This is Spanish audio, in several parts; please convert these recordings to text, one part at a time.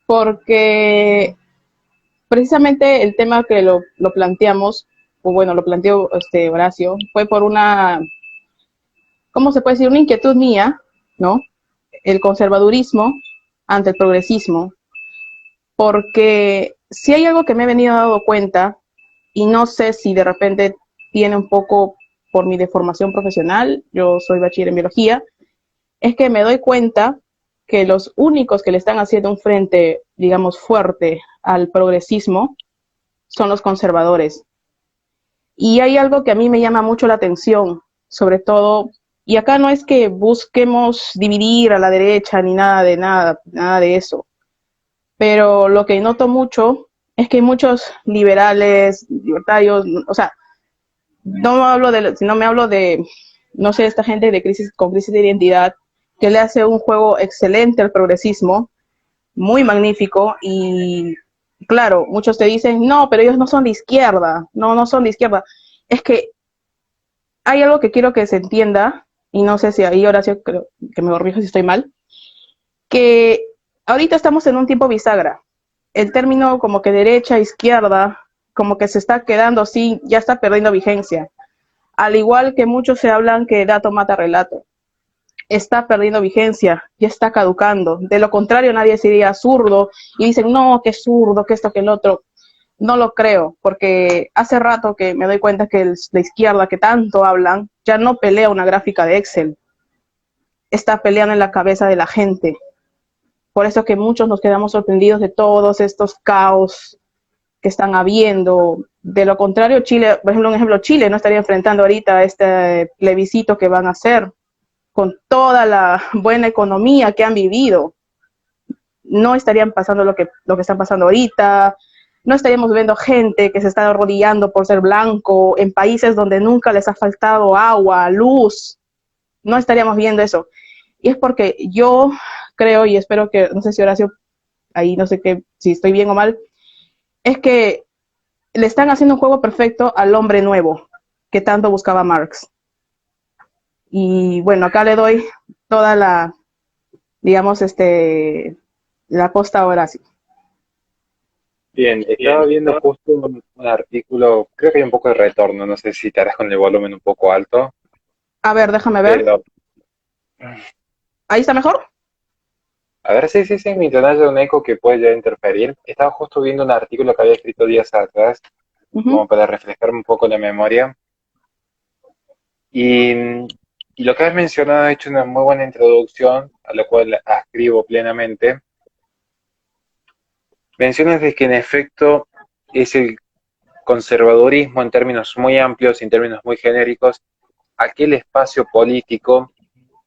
porque precisamente el tema que lo planteamos, o bueno, lo planteó Horacio, fue por una, ¿cómo se puede decir? Una inquietud mía, ¿no? El conservadurismo ante el progresismo, porque si hay algo que me he venido dando cuenta, y no sé si de repente tiene un poco por mi deformación profesional, yo soy bachiller en biología, es que me doy cuenta que los únicos que le están haciendo un frente, digamos, fuerte al progresismo son los conservadores. Y hay algo que a mí me llama mucho la atención, sobre todo, y acá no es que busquemos dividir a la derecha ni nada de eso, pero lo que noto mucho es que hay muchos liberales, libertarios, o sea, no hablo de, sino me hablo de, no sé, esta gente de crisis, con crisis de identidad, que le hace un juego excelente al progresismo, muy magnífico, y claro, muchos te dicen, no, pero ellos no son de izquierda, no, no son de izquierda. Es que hay algo que quiero que se entienda, y no sé si ahí Horacio, creo que me corrijo si estoy mal, que ahorita estamos en un tiempo bisagra. El término como que derecha, izquierda, como que se está quedando así, ya está perdiendo vigencia. Al igual que muchos se hablan que dato mata relato. Está perdiendo vigencia, ya está caducando. De lo contrario, nadie sería zurdo y dicen, no, que zurdo, que esto, que el otro. No lo creo, porque hace rato que me doy cuenta que la izquierda que tanto hablan ya no pelea una gráfica de Excel, está peleando en la cabeza de la gente. Por eso que muchos nos quedamos sorprendidos de todos estos caos que están habiendo. De lo contrario, Chile, por ejemplo, Chile no estaría enfrentando ahorita este plebiscito que van a hacer con toda la buena economía que han vivido. No estarían pasando lo que están pasando ahorita, no estaríamos viendo gente que se está arrodillando por ser blanco en países donde nunca les ha faltado agua, luz, no estaríamos viendo eso. Y es porque yo creo y espero que, no sé si Horacio, ahí no sé qué, si estoy bien o mal, es que le están haciendo un juego perfecto al hombre nuevo que tanto buscaba Marx. Y bueno, acá le doy toda la, digamos, la posta a Horacio. Bien, estaba viendo justo un artículo, creo que hay un poco de retorno, no sé si te harás con el volumen un poco alto, A ver, déjame ver. pero ¿Ahí está mejor? a ver, sí, sí, sí, mi internet es un eco que puede ya interferir. Estaba justo viendo un artículo que había escrito días atrás, Uh -huh. como para refrescarme un poco la memoria, y, y lo que has mencionado ha hecho una muy buena introducción, a lo cual ascribo plenamente. Mencionas de que en efecto es el conservadurismo en términos muy amplios, en términos muy genéricos, aquel espacio político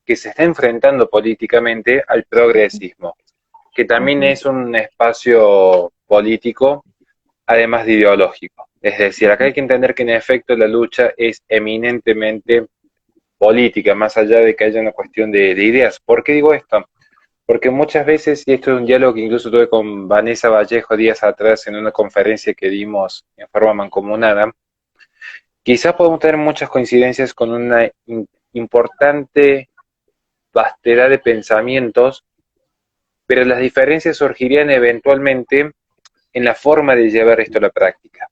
que se está enfrentando políticamente al progresismo, que Uh también -huh. es un espacio político, además de ideológico. Es decir, acá hay que entender que en efecto la lucha es eminentemente política, más allá de que haya una cuestión de ideas. ¿Por qué digo esto? Porque muchas veces, y esto es un diálogo que incluso tuve con Vanessa Vallejo días atrás en una conferencia que dimos en forma mancomunada, quizás podemos tener muchas coincidencias con una importante vastedad de pensamientos, pero las diferencias surgirían eventualmente en la forma de llevar esto a la práctica.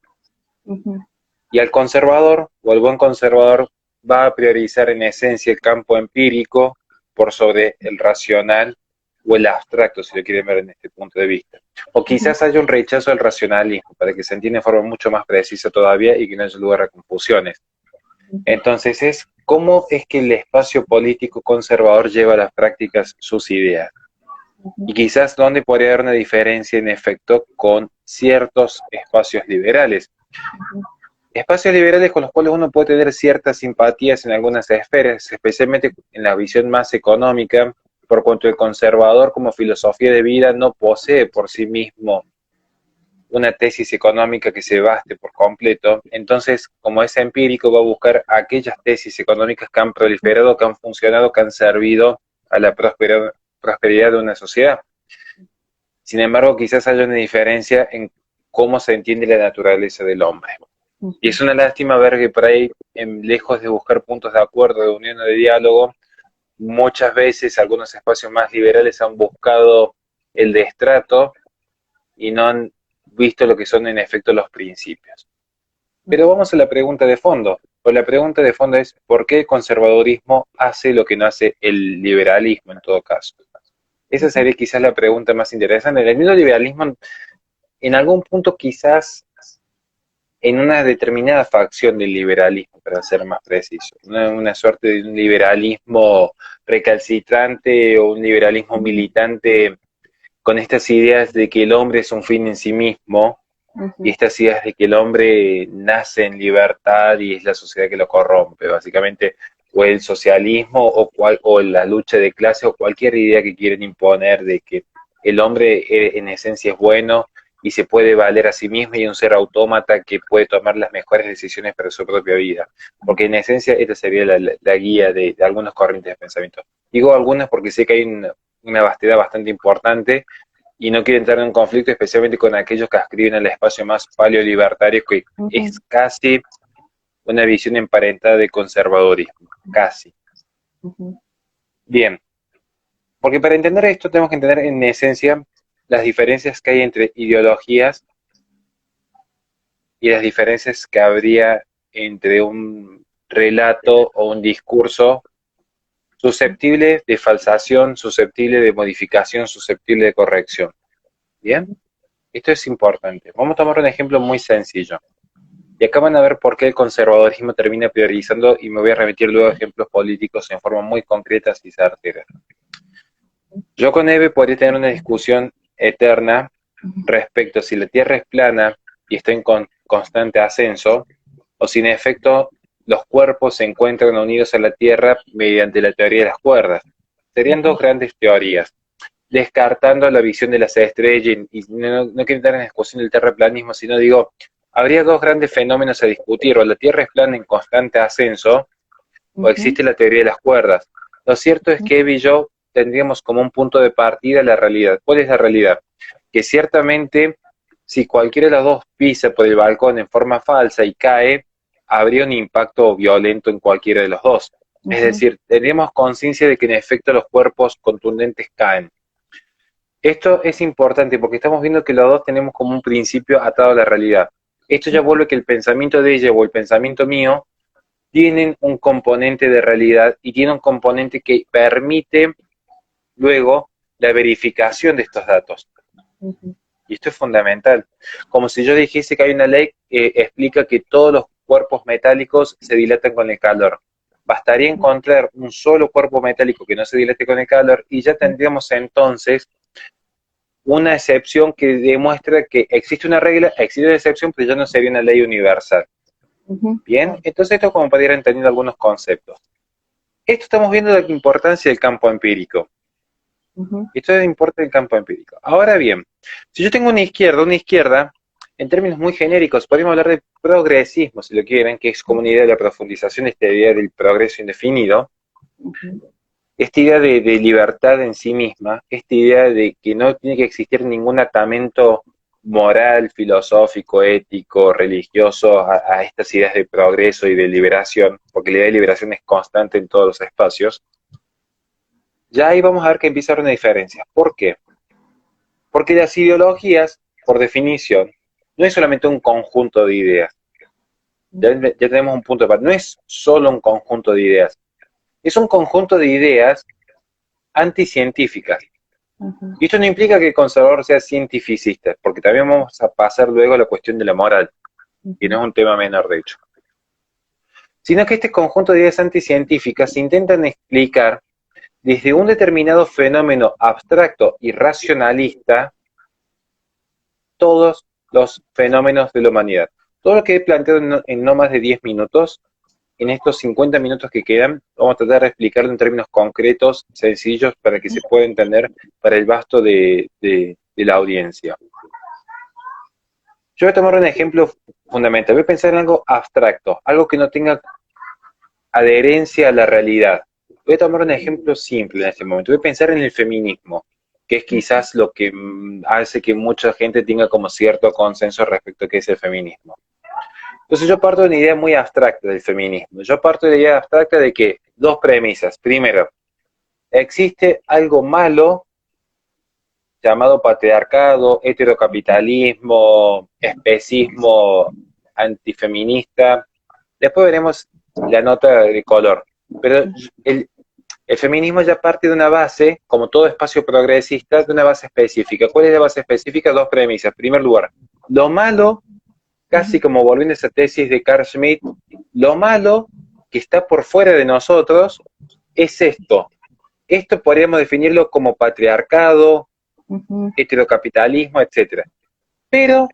Uh -huh. Y al conservador o al buen conservador va a priorizar en esencia el campo empírico por sobre el racional o el abstracto, si lo quieren ver en este punto de vista. O Uh -huh. quizás haya un rechazo al racionalismo, para que se entienda de forma mucho más precisa todavía y que no haya lugar a confusiones. Entonces es cómo es que el espacio político conservador lleva a las prácticas sus ideas. Y quizás dónde podría haber una diferencia en efecto con ciertos espacios liberales. Espacios liberales con los cuales uno puede tener ciertas simpatías en algunas esferas, especialmente en la visión más económica, por cuanto el conservador como filosofía de vida no posee por sí mismo una tesis económica que se baste por completo. Entonces, como es empírico, va a buscar aquellas tesis económicas que han proliferado, que han funcionado, que han servido a la prosperidad de una sociedad. Sin embargo, quizás haya una diferencia en cómo se entiende la naturaleza del hombre. Uh Y -huh. es una lástima ver que por ahí, lejos de buscar puntos de acuerdo, de unión o de diálogo, muchas veces algunos espacios más liberales han buscado el destrato y no han visto lo que son en efecto los principios. Pero vamos a la pregunta de fondo. Pues la pregunta de fondo es, ¿por qué el conservadurismo hace lo que no hace el liberalismo en todo caso? Esa sería quizás la pregunta más interesante. El mismo liberalismo, en algún punto quizás en una determinada facción del liberalismo, para ser más preciso, una suerte de un liberalismo recalcitrante o un liberalismo militante con estas ideas de que el hombre es un fin en sí mismo, y estas ideas de que el hombre nace en libertad y es la sociedad que lo corrompe, básicamente, o el socialismo o la lucha de clase o cualquier idea que quieren imponer de que el hombre en esencia es bueno y se puede valer a sí mismo y es un ser autómata que puede tomar las mejores decisiones para su propia vida. Porque en esencia esta sería la guía de algunas corrientes de pensamiento. Digo algunas porque sé que hay una vastedad bastante importante y no quiero entrar en un conflicto, especialmente con aquellos que adscriben al espacio más paleolibertario, que es casi una visión emparentada de conservadurismo, casi. Bien, porque para entender esto tenemos que entender en esencia las diferencias que hay entre ideologías y las diferencias que habría entre un relato o un discurso susceptible de falsación, susceptible de modificación, susceptible de corrección. ¿Bien? Esto es importante. Vamos a tomar un ejemplo muy sencillo. Y acá van a ver por qué el conservadurismo termina priorizando, y me voy a remitir luego a ejemplos políticos en forma muy concreta y certera. Yo con Eve podría tener una discusión eterna respecto a si la Tierra es plana y está en constante ascenso, o si en efecto los cuerpos se encuentran unidos a la Tierra mediante la teoría de las cuerdas. Serían dos grandes teorías, descartando la visión de las estrellas, y no quiero entrar en la discusión del terraplanismo, sino digo, habría dos grandes fenómenos a discutir: o la Tierra es plana en constante ascenso, o existe la teoría de las cuerdas. Lo cierto es que Eve y yo tendríamos como un punto de partida la realidad. ¿Cuál es la realidad? Que ciertamente, si cualquiera de los dos pisa por el balcón en forma falsa y cae, habría un impacto violento en cualquiera de los dos. Es decir, tendríamos conciencia de que en efecto los cuerpos contundentes caen. Esto es importante porque estamos viendo que los dos tenemos como un principio atado a la realidad. Esto ya vuelve que el pensamiento de ella o el pensamiento mío tienen un componente de realidad y tiene un componente que permite luego la verificación de estos datos. Y esto es fundamental. Como si yo dijese que hay una ley que explica que todos los cuerpos metálicos se dilatan con el calor. Bastaría encontrar un solo cuerpo metálico que no se dilate con el calor y ya tendríamos entonces una excepción que demuestra que existe una regla, existe una excepción, pero ya no sería una ley universal. Bien, entonces esto es como para ir entendiendo algunos conceptos. Esto estamos viendo la importancia del campo empírico. Esto es importante del campo empírico. Ahora bien, si yo tengo una izquierda, en términos muy genéricos, podemos hablar de progresismo, si lo quieren, que es como una idea de la profundización de esta idea del progreso indefinido, esta idea de libertad en sí misma, esta idea de que no tiene que existir ningún atamento moral, filosófico, ético, religioso a estas ideas de progreso y de liberación, porque la idea de liberación es constante en todos los espacios. Ya ahí vamos a ver que empieza a haber una diferencia. ¿Por qué? Porque las ideologías, por definición, no es solamente un conjunto de ideas. Ya tenemos un punto de partida. No es solo un conjunto de ideas. Es un conjunto de ideas anticientíficas. Y esto no implica que el conservador sea cientificista, porque también vamos a pasar luego a la cuestión de la moral, y no es un tema menor, de hecho. Sino que este conjunto de ideas anticientíficas intentan explicar desde un determinado fenómeno abstracto y racionalista todos los fenómenos de la humanidad. Todo lo que he planteado en no más de 10 minutos, en estos 50 minutos que quedan, vamos a tratar de explicarlo en términos concretos, sencillos, para que se pueda entender para el vasto de la audiencia. Yo voy a tomar un ejemplo fundamental. Voy a pensar en algo abstracto, algo que no tenga adherencia a la realidad. Voy a tomar un ejemplo simple en este momento. Voy a pensar en el feminismo, que es quizás lo que hace que mucha gente tenga como cierto consenso respecto a qué es el feminismo. Entonces yo parto de una idea muy abstracta del feminismo. Yo parto de la idea abstracta de que dos premisas. Primero, existe algo malo, llamado patriarcado, heterocapitalismo, especismo antifeminista. Después veremos la nota de color. Pero el feminismo ya parte de una base, como todo espacio progresista, de una base específica. ¿Cuál es la base específica? Dos premisas. En primer lugar, lo malo, casi como volviendo a esa tesis de Carl Schmitt, lo malo que está por fuera de nosotros es esto. Esto podríamos definirlo como patriarcado, heterocapitalismo, etc. Pero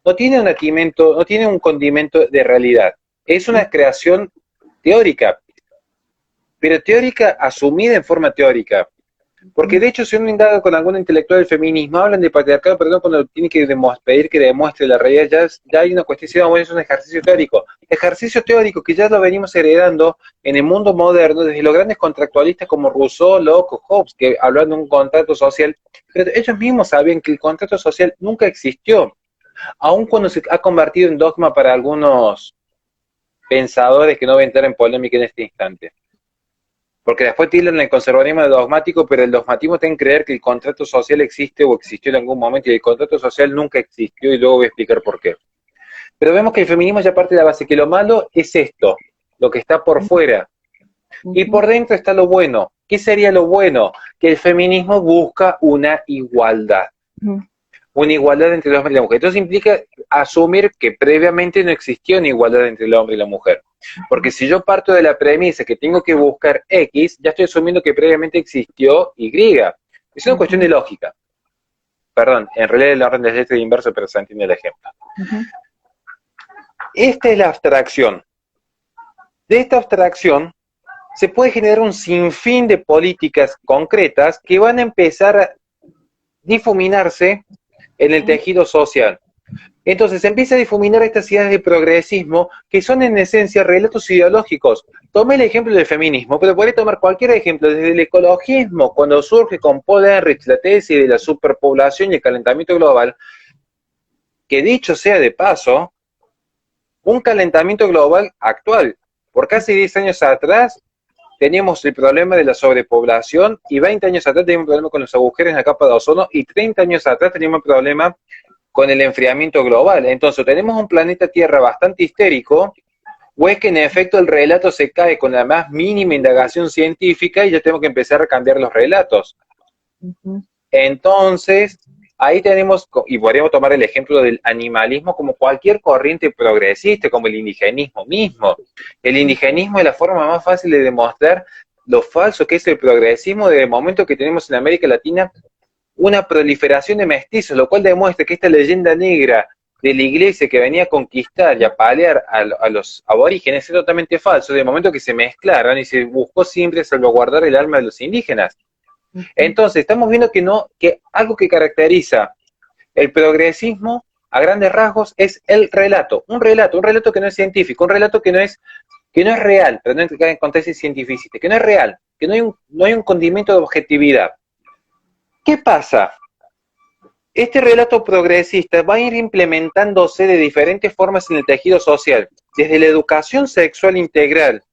no tiene no tiene un condimento de realidad. Es una creación teórica, pero teórica asumida en forma teórica. Porque de hecho, si uno indaga con algún intelectual del feminismo, hablan de patriarcado, pero no cuando tiene que pedir que demuestre la realidad, ya hay una cuestión, bueno, es un ejercicio teórico. Ejercicio teórico que ya lo venimos heredando en el mundo moderno, desde los grandes contractualistas como Rousseau, Locke o Hobbes, que hablan de un contrato social, pero ellos mismos sabían que el contrato social nunca existió, aun cuando se ha convertido en dogma para algunos pensadores que no voy a entrar en polémica en este instante. Porque después tildan el conservadurismo de dogmático, pero el dogmatismo tiene que creer que el contrato social existe o existió en algún momento, y el contrato social nunca existió, y luego voy a explicar por qué. Pero vemos que el feminismo ya parte de la base, que lo malo es esto, lo que está por fuera. Y por dentro está lo bueno. ¿Qué sería lo bueno? Que el feminismo busca una igualdad. Una igualdad entre el hombre y la mujer. Entonces implica asumir que previamente no existió una igualdad entre el hombre y la mujer. Porque si yo parto de la premisa que tengo que buscar X, ya estoy asumiendo que previamente existió Y. Es una cuestión de lógica. Perdón, en realidad el orden de letras es inverso, pero se entiende el ejemplo. Esta es la abstracción. De esta abstracción se puede generar un sinfín de políticas concretas que van a empezar a difuminarse en el tejido social. Entonces se empieza a difuminar estas ideas de progresismo que son en esencia relatos ideológicos. Tomé el ejemplo del feminismo, pero podría tomar cualquier ejemplo, desde el ecologismo, cuando surge con Paul Ehrlich la tesis de la superpoblación y el calentamiento global, que dicho sea de paso, un calentamiento global actual. Por casi 10 años atrás teníamos el problema de la sobrepoblación, y 20 años atrás teníamos un problema con los agujeros en la capa de ozono, y 30 años atrás teníamos un problema con el enfriamiento global. Entonces, ¿tenemos un planeta Tierra bastante histérico, o es que en efecto el relato se cae con la más mínima indagación científica y ya tenemos que empezar a cambiar los relatos? Entonces, ahí tenemos, y podríamos tomar el ejemplo del animalismo como cualquier corriente progresista, como el indigenismo mismo. El indigenismo es la forma más fácil de demostrar lo falso que es el progresismo, desde el momento que tenemos en América Latina una proliferación de mestizos, lo cual demuestra que esta leyenda negra de la iglesia que venía a conquistar y a paliar a los aborígenes es totalmente falso, desde el momento que se mezclaron y se buscó siempre salvaguardar el alma de los indígenas. Entonces, estamos viendo que algo que caracteriza el progresismo a grandes rasgos es el relato. Un relato que no es científico, un relato que no es real, pero no en contexto científico, que no es real, que no hay un condimento de objetividad. ¿Qué pasa? Este relato progresista va a ir implementándose de diferentes formas en el tejido social, desde la educación sexual integral,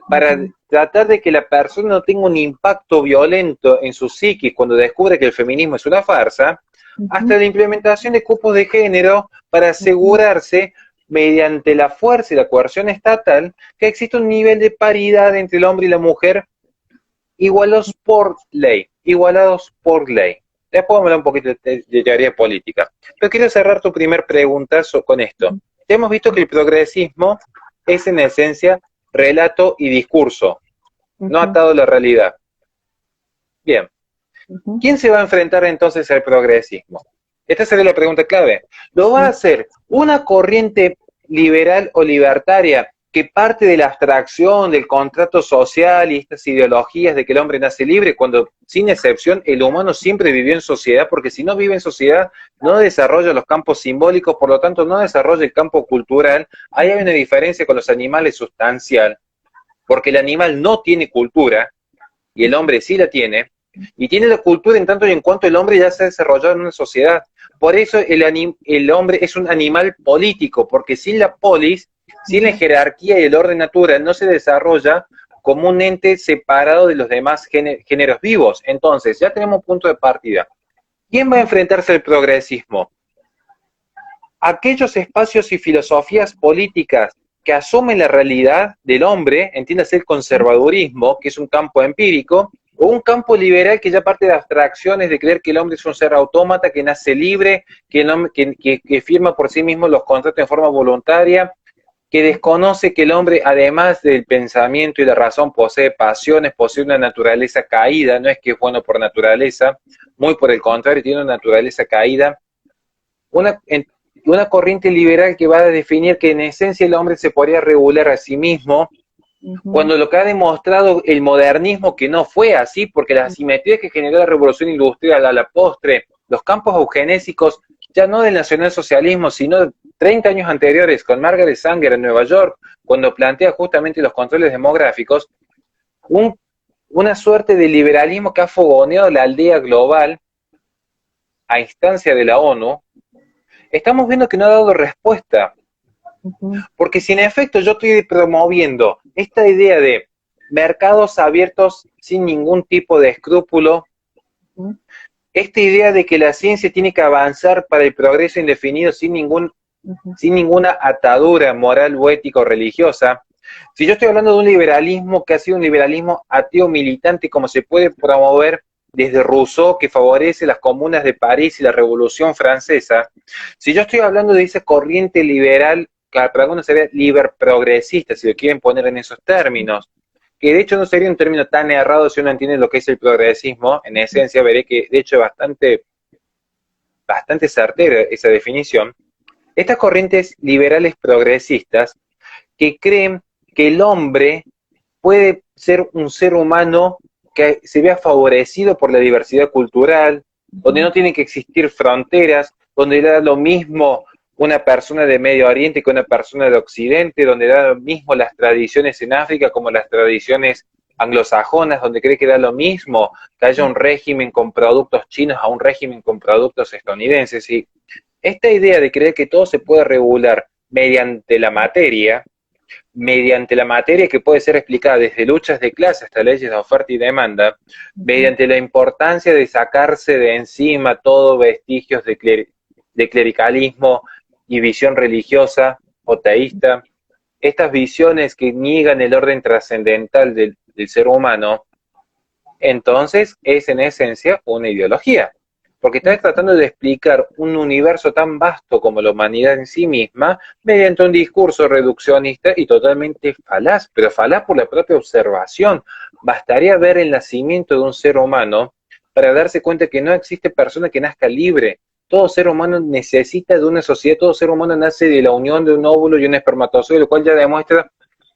para tratar de que la persona no tenga un impacto violento en su psiquis cuando descubre que el feminismo es una farsa, hasta la implementación de cupos de género para asegurarse, mediante la fuerza y la coerción estatal, que existe un nivel de paridad entre el hombre y la mujer igualados por ley. Después vamos a hablar un poquito de teoría política. Pero quiero cerrar tu primer pregunta con esto. Ya hemos visto que el progresismo es en esencia relato y discurso, no atado a la realidad. Bien. ¿Quién se va a enfrentar entonces al progresismo? Esta sería la pregunta clave. ¿Lo va a hacer una corriente liberal o libertaria que parte de la abstracción del contrato social y estas ideologías de que el hombre nace libre, cuando sin excepción el humano siempre vivió en sociedad, porque si no vive en sociedad no desarrolla los campos simbólicos, por lo tanto no desarrolla el campo cultural? Ahí hay una diferencia con los animales sustancial, porque el animal no tiene cultura y el hombre sí la tiene, y tiene la cultura en tanto y en cuanto el hombre ya se ha desarrollado en una sociedad. Por eso el hombre es un animal político, porque sin la polis, sin la jerarquía y el orden natural, no se desarrolla como un ente separado de los demás géneros vivos. Entonces, ya tenemos un punto de partida. ¿Quién va a enfrentarse al progresismo? Aquellos espacios y filosofías políticas que asumen la realidad del hombre, entiéndase el conservadurismo, que es un campo empírico, o un campo liberal que ya parte de abstracciones de creer que el hombre es un ser autómata, que nace libre, que firma por sí mismo los contratos en forma voluntaria, que desconoce que el hombre, además del pensamiento y la razón, posee pasiones, posee una naturaleza caída, no es que es bueno por naturaleza, muy por el contrario, tiene una naturaleza caída, una, una corriente liberal que va a definir que en esencia el hombre se podría regular a sí mismo, cuando lo que ha demostrado el modernismo que no fue así, porque las asimetrías que generó la revolución industrial a la postre, los campos eugenésicos, ya no del nacionalsocialismo, sino 30 años anteriores, con Margaret Sanger en Nueva York, cuando plantea justamente los controles demográficos, un, una suerte de liberalismo que ha fogoneado la aldea global a instancia de la ONU, estamos viendo que no ha dado respuesta. Porque si en efecto yo estoy promoviendo esta idea de mercados abiertos sin ningún tipo de escrúpulo, esta idea de que la ciencia tiene que avanzar para el progreso indefinido sin ninguna atadura moral o ética o religiosa, si yo estoy hablando de un liberalismo que ha sido un liberalismo ateo militante como se puede promover desde Rousseau, que favorece las comunas de París y la Revolución Francesa, si yo estoy hablando de esa corriente liberal, que para algunos sería liber progresista, si lo quieren poner en esos términos, que de hecho no sería un término tan errado si uno entiende lo que es el progresismo, en esencia veré que de hecho es bastante certera esa definición, estas corrientes liberales progresistas que creen que el hombre puede ser un ser humano que se vea favorecido por la diversidad cultural, donde no tienen que existir fronteras, donde da lo mismo una persona de Medio Oriente que una persona de Occidente, donde da lo mismo las tradiciones en África como las tradiciones anglosajonas, donde cree que da lo mismo que haya un régimen con productos chinos a un régimen con productos estadounidenses. Y esta idea de creer que todo se puede regular mediante la materia que puede ser explicada desde luchas de clase hasta leyes de oferta y demanda, mediante la importancia de sacarse de encima todo vestigios de clericalismo y visión religiosa o teísta, estas visiones que niegan el orden trascendental del ser humano, entonces es en esencia una ideología, porque está tratando de explicar un universo tan vasto como la humanidad en sí misma mediante un discurso reduccionista y totalmente falaz, pero falaz por la propia observación. Bastaría ver el nacimiento de un ser humano para darse cuenta que no existe persona que nazca libre. Todo ser humano necesita de una sociedad, todo ser humano nace de la unión de un óvulo y un espermatozoide, lo cual ya demuestra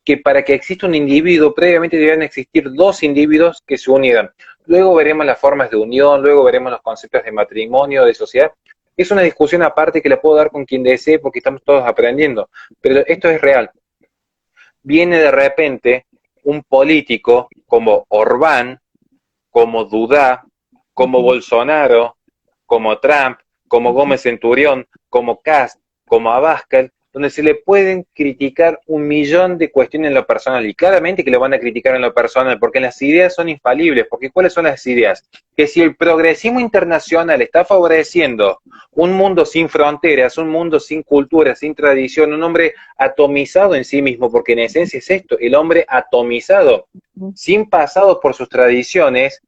que para que exista un individuo, previamente deben existir dos individuos que se unieran. Luego veremos las formas de unión, luego veremos los conceptos de matrimonio, de sociedad. Es una discusión aparte que la puedo dar con quien desee porque estamos todos aprendiendo, pero esto es real. Viene de repente un político como Orbán, como Dudá, como Bolsonaro, como Trump, como Gómez Centurión, como Kast, como Abascal, donde se le pueden criticar un millón de cuestiones en lo personal, y claramente que lo van a criticar en lo personal, porque las ideas son infalibles, porque ¿cuáles son las ideas? Que si el progresismo internacional está favoreciendo un mundo sin fronteras, un mundo sin cultura, sin tradición, un hombre atomizado en sí mismo, porque en esencia es esto, el hombre atomizado, sin pasado por sus tradiciones,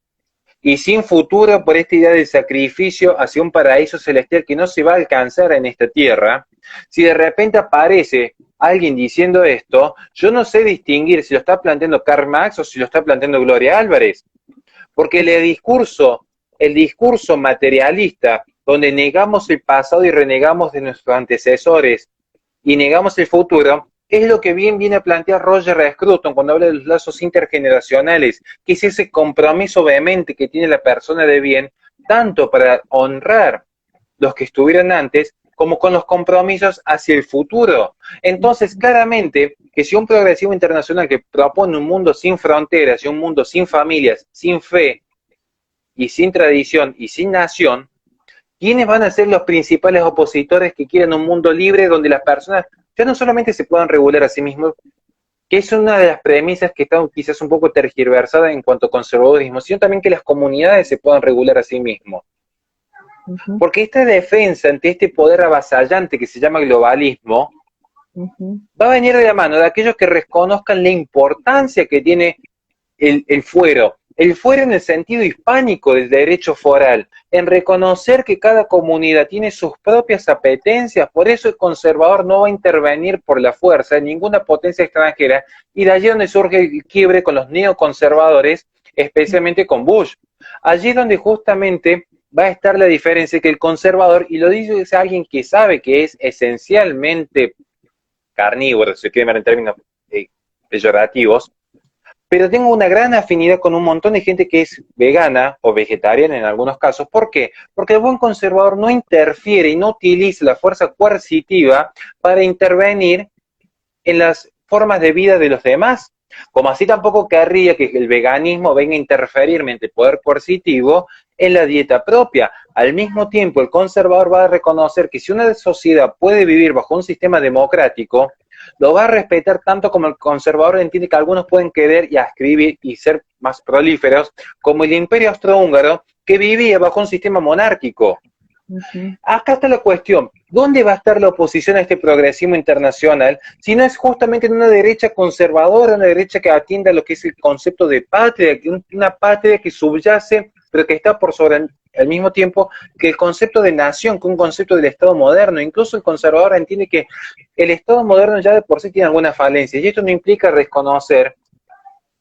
y sin futuro por esta idea del sacrificio hacia un paraíso celestial que no se va a alcanzar en esta tierra, si de repente aparece alguien diciendo esto, yo no sé distinguir si lo está planteando Karl Marx o si lo está planteando Gloria Álvarez, porque el discurso materialista, donde negamos el pasado y renegamos de nuestros antecesores y negamos el futuro, es lo que bien viene a plantear Roger Scruton cuando habla de los lazos intergeneracionales, que es ese compromiso vehemente que tiene la persona de bien, tanto para honrar los que estuvieron antes, como con los compromisos hacia el futuro. Entonces, claramente, que si un progresivo internacional que propone un mundo sin fronteras y un mundo sin familias, sin fe y sin tradición y sin nación, ¿quiénes van a ser los principales opositores que quieren un mundo libre donde las personas ya no solamente se puedan regular a sí mismos, que es una de las premisas que está quizás un poco tergiversada en cuanto a conservadurismo, sino también que las comunidades se puedan regular a sí mismos? Ujú, Porque esta defensa ante este poder avasallante que se llama globalismo ujú, va a venir de la mano de aquellos que reconozcan la importancia que tiene el fuero en el sentido hispánico del derecho foral, en reconocer que cada comunidad tiene sus propias apetencias, por eso el conservador no va a intervenir por la fuerza en ninguna potencia extranjera, y de allí donde surge el quiebre con los neoconservadores, especialmente con Bush. Allí donde justamente va a estar la diferencia que el conservador, y lo dice alguien que sabe que es esencialmente carnívoro, si quieren ver en términos peyorativos, pero tengo una gran afinidad con un montón de gente que es vegana o vegetariana en algunos casos. ¿Por qué? Porque el buen conservador no interfiere y no utiliza la fuerza coercitiva para intervenir en las formas de vida de los demás. Como así tampoco querría que el veganismo venga a interferir mediante poder coercitivo en la dieta propia. Al mismo tiempo, el conservador va a reconocer que si una sociedad puede vivir bajo un sistema democrático, lo va a respetar tanto como el conservador entiende que algunos pueden querer y escribir y ser más prolíferos, como el imperio austrohúngaro, que vivía bajo un sistema monárquico. ujú. Acá está la cuestión, ¿dónde va a estar la oposición a este progresismo internacional si no es justamente en una derecha conservadora, una derecha que atienda a lo que es el concepto de patria, una patria que subyace, pero que está por sobre al mismo tiempo que el concepto de nación, que un concepto del Estado moderno? Incluso el conservador entiende que el Estado moderno ya de por sí tiene algunas falencias, y esto no implica reconocer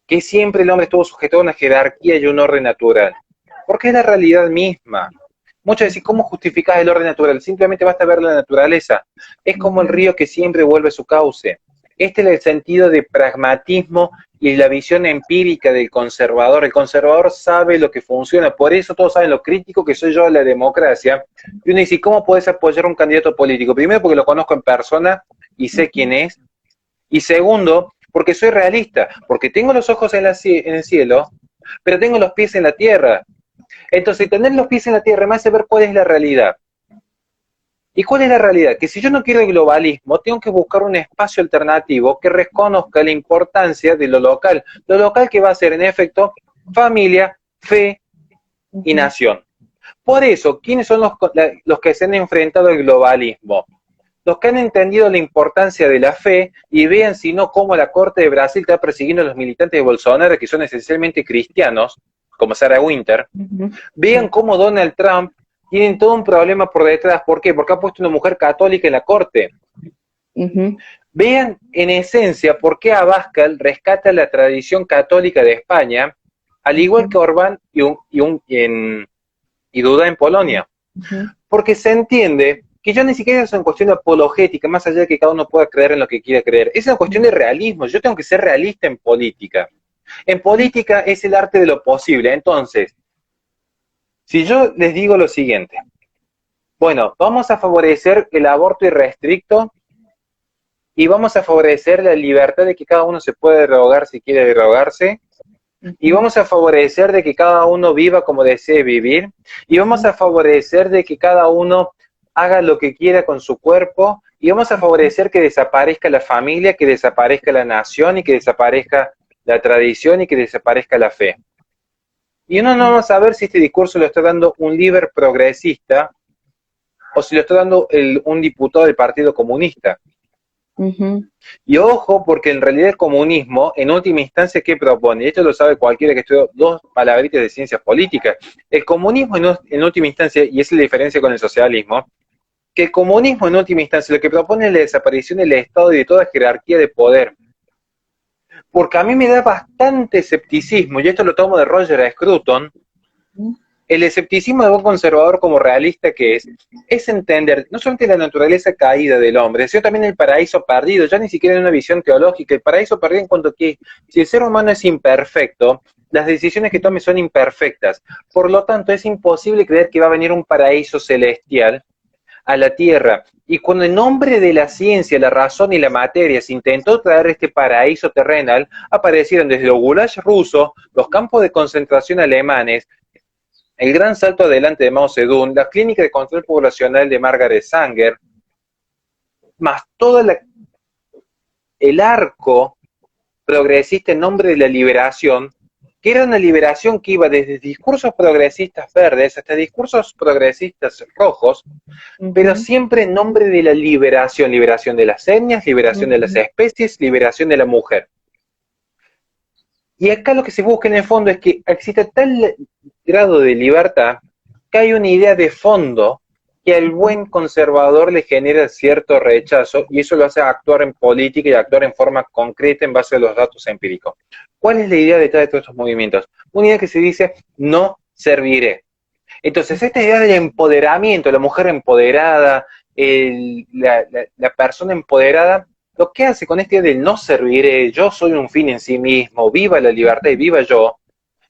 que siempre el hombre estuvo sujeto a una jerarquía y un orden natural, porque es la realidad misma. Muchos decís, ¿cómo justificás el orden natural? Simplemente basta ver la naturaleza. Es como el Ujú, río que siempre vuelve a su cauce. Este es el sentido de pragmatismo y la visión empírica del conservador. El conservador sabe lo que funciona, por eso todos saben lo crítico que soy yo a la democracia. Y uno dice, ¿cómo puedes apoyar a un candidato político? Primero, porque lo conozco en persona y sé quién ujú, es. Y segundo, porque soy realista, porque tengo los ojos en el cielo, pero tengo los pies en la tierra. Entonces, tener los pies en la tierra me hace ver cuál es la realidad. ¿Y cuál es la realidad? Que si yo no quiero el globalismo, tengo que buscar un espacio alternativo que reconozca la importancia de lo local. Lo local que va a ser, en efecto, familia, fe y ujú, nación. Por eso, ¿quiénes son los que se han enfrentado al globalismo? Los que han entendido la importancia de la fe y vean si no cómo la Corte de Brasil está persiguiendo a los militantes de Bolsonaro, que son esencialmente cristianos, como Sarah Winter. ujú, Vean sí, cómo Donald Trump tiene todo un problema por detrás. ¿Por qué? Porque ha puesto una mujer católica en la Corte. ujú, Vean en esencia por qué Abascal rescata la tradición católica de España, al igual que ujú, Orbán y Duda en Polonia. ujú, Porque se entiende que ya ni siquiera es una cuestión apologética, más allá de que cada uno pueda creer en lo que quiera creer. Es una cuestión de realismo. Yo tengo que ser realista en política. En ujú, política es el arte de lo posible. Entonces, si yo les digo lo siguiente, bueno, vamos a favorecer el aborto irrestricto y vamos a favorecer la libertad de que cada uno se puede derogar si quiere derogarse, y ujú, vamos a favorecer de que cada uno viva como desee vivir, y vamos ujú, a favorecer de que cada uno haga lo que quiera con su cuerpo, y vamos a favorecer que desaparezca la familia, que desaparezca la nación, y que desaparezca la tradición, y que desaparezca la fe. Y uno no va a saber si este discurso lo está dando un líder progresista o si lo está dando un diputado del Partido Comunista. ujú, Y ojo, porque en realidad el comunismo, en última instancia, ¿qué propone? Y esto lo sabe cualquiera que estudia dos palabritas de ciencias políticas. El comunismo, en última instancia, y esa es la diferencia con el socialismo, que el comunismo, en última instancia, lo que propone es la desaparición del Estado y de toda jerarquía de poder. Porque a mí me da bastante escepticismo, y esto lo tomo de Roger Scruton, ujú, el escepticismo de un conservador como realista que es entender no solamente la naturaleza caída del hombre, sino también el paraíso perdido, ya ni siquiera en una visión teológica, el paraíso perdido en cuanto a que si el ser humano es imperfecto, las decisiones que tome son imperfectas. Por lo tanto, es imposible creer que va a venir un paraíso celestial a la tierra. Y cuando en nombre de la ciencia, la razón y la materia se intentó traer este paraíso terrenal, aparecieron desde los gulags rusos, los campos de concentración alemanes, el gran salto adelante de Mao Zedong, la clínica de control poblacional de Margaret Sanger, más todo el arco progresista en nombre de la liberación, que era una liberación que iba desde discursos progresistas verdes hasta discursos progresistas rojos, pero siempre en nombre de la liberación, liberación de las etnias, liberación de las especies, liberación de la mujer. Y acá lo que se busca en el fondo es que exista tal grado de libertad que hay una idea de fondo que al buen conservador le genera cierto rechazo y eso lo hace actuar en política y actuar en forma concreta en base a los datos empíricos. ¿Cuál es la idea detrás de todos estos movimientos? Una idea que se dice, no serviré. Entonces, esta idea del empoderamiento, la mujer empoderada, la persona empoderada, lo que hace con esta idea del no serviré, yo soy un fin en sí mismo, viva la libertad y viva yo,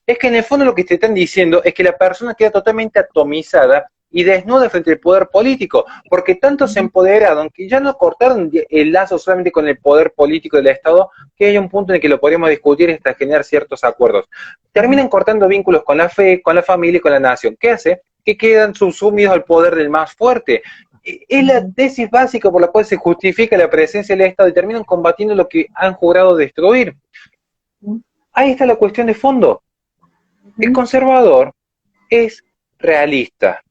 es que en el fondo lo que te están diciendo es que la persona queda totalmente atomizada y desnuda frente al poder político, porque tanto se empoderaron que ya no cortaron el lazo solamente con el poder político del Estado, que hay un punto en el que lo podríamos discutir hasta generar ciertos acuerdos. Terminan cortando vínculos con la fe, con la familia y con la nación. ¿Qué hace? Que quedan subsumidos al poder del más fuerte. Es la tesis básica por la cual se justifica la presencia del Estado y terminan combatiendo lo que han jurado destruir. Ahí está la cuestión de fondo. El conservador es realista.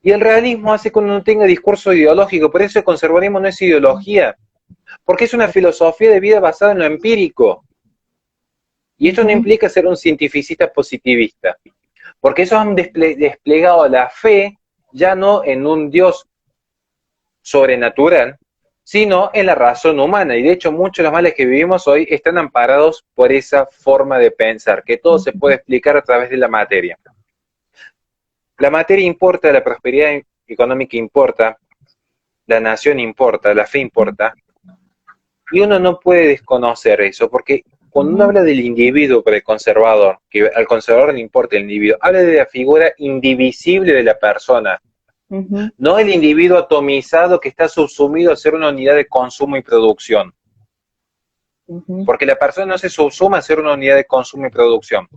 Y el realismo hace que uno no tenga discurso ideológico. Por eso el conservadurismo no es ideología. Porque es una filosofía de vida basada en lo empírico. Y esto no implica ser un cientificista positivista. Porque ellos han desplegado la fe ya no en un Dios sobrenatural, sino en la razón humana. Y de hecho muchos de los males que vivimos hoy están amparados por esa forma de pensar, que todo se puede explicar a través de la materia. La materia importa, la prosperidad económica importa, la nación importa, la fe importa, y uno no puede desconocer eso, porque cuando uno habla del individuo para el conservador, que al conservador le importa el individuo, habla de la figura indivisible de la persona, no el individuo atomizado que está subsumido a ser una unidad de consumo y producción. Porque la persona no se subsuma a ser una unidad de consumo y producción,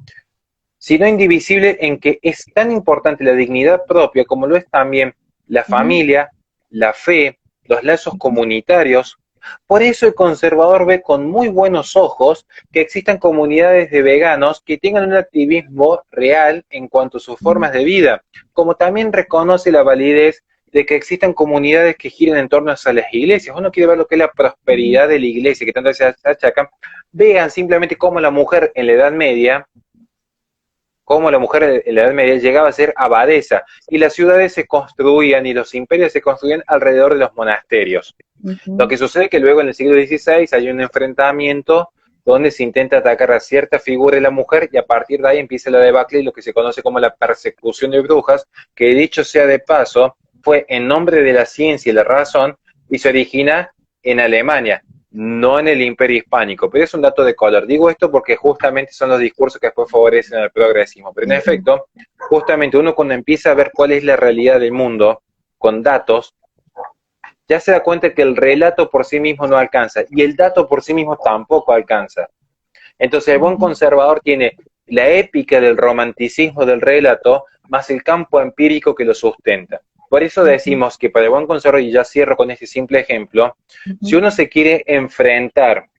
sino indivisible en que es tan importante la dignidad propia como lo es también la familia, la fe, los lazos comunitarios. Por eso el conservador ve con muy buenos ojos que existan comunidades de veganos que tengan un activismo real en cuanto a sus formas de vida, como también reconoce la validez de que existan comunidades que giren en torno a las iglesias. Uno quiere ver lo que es la prosperidad de la iglesia, que tanto se achacan. Vean simplemente cómo la mujer en la Edad Media, cómo la mujer en la Edad Media llegaba a ser abadesa, y las ciudades se construían y los imperios se construían alrededor de los monasterios. Lo que sucede es que luego en el siglo XVI hay un enfrentamiento donde se intenta atacar a cierta figura de la mujer y a partir de ahí empieza la debacle y lo que se conoce como la persecución de brujas, que dicho sea de paso, fue en nombre de la ciencia y la razón y se origina en Alemania, no en el Imperio Hispánico, pero es un dato de color. Digo esto porque justamente son los discursos que después favorecen al progresismo, pero en efecto, justamente uno cuando empieza a ver cuál es la realidad del mundo con datos, ya se da cuenta que el relato por sí mismo no alcanza, y el dato por sí mismo tampoco alcanza. Entonces el buen conservador tiene la épica del romanticismo del relato, más el campo empírico que lo sustenta. Por eso decimos que para el buen conservador, y ya cierro con este simple ejemplo, si uno se quiere enfrentar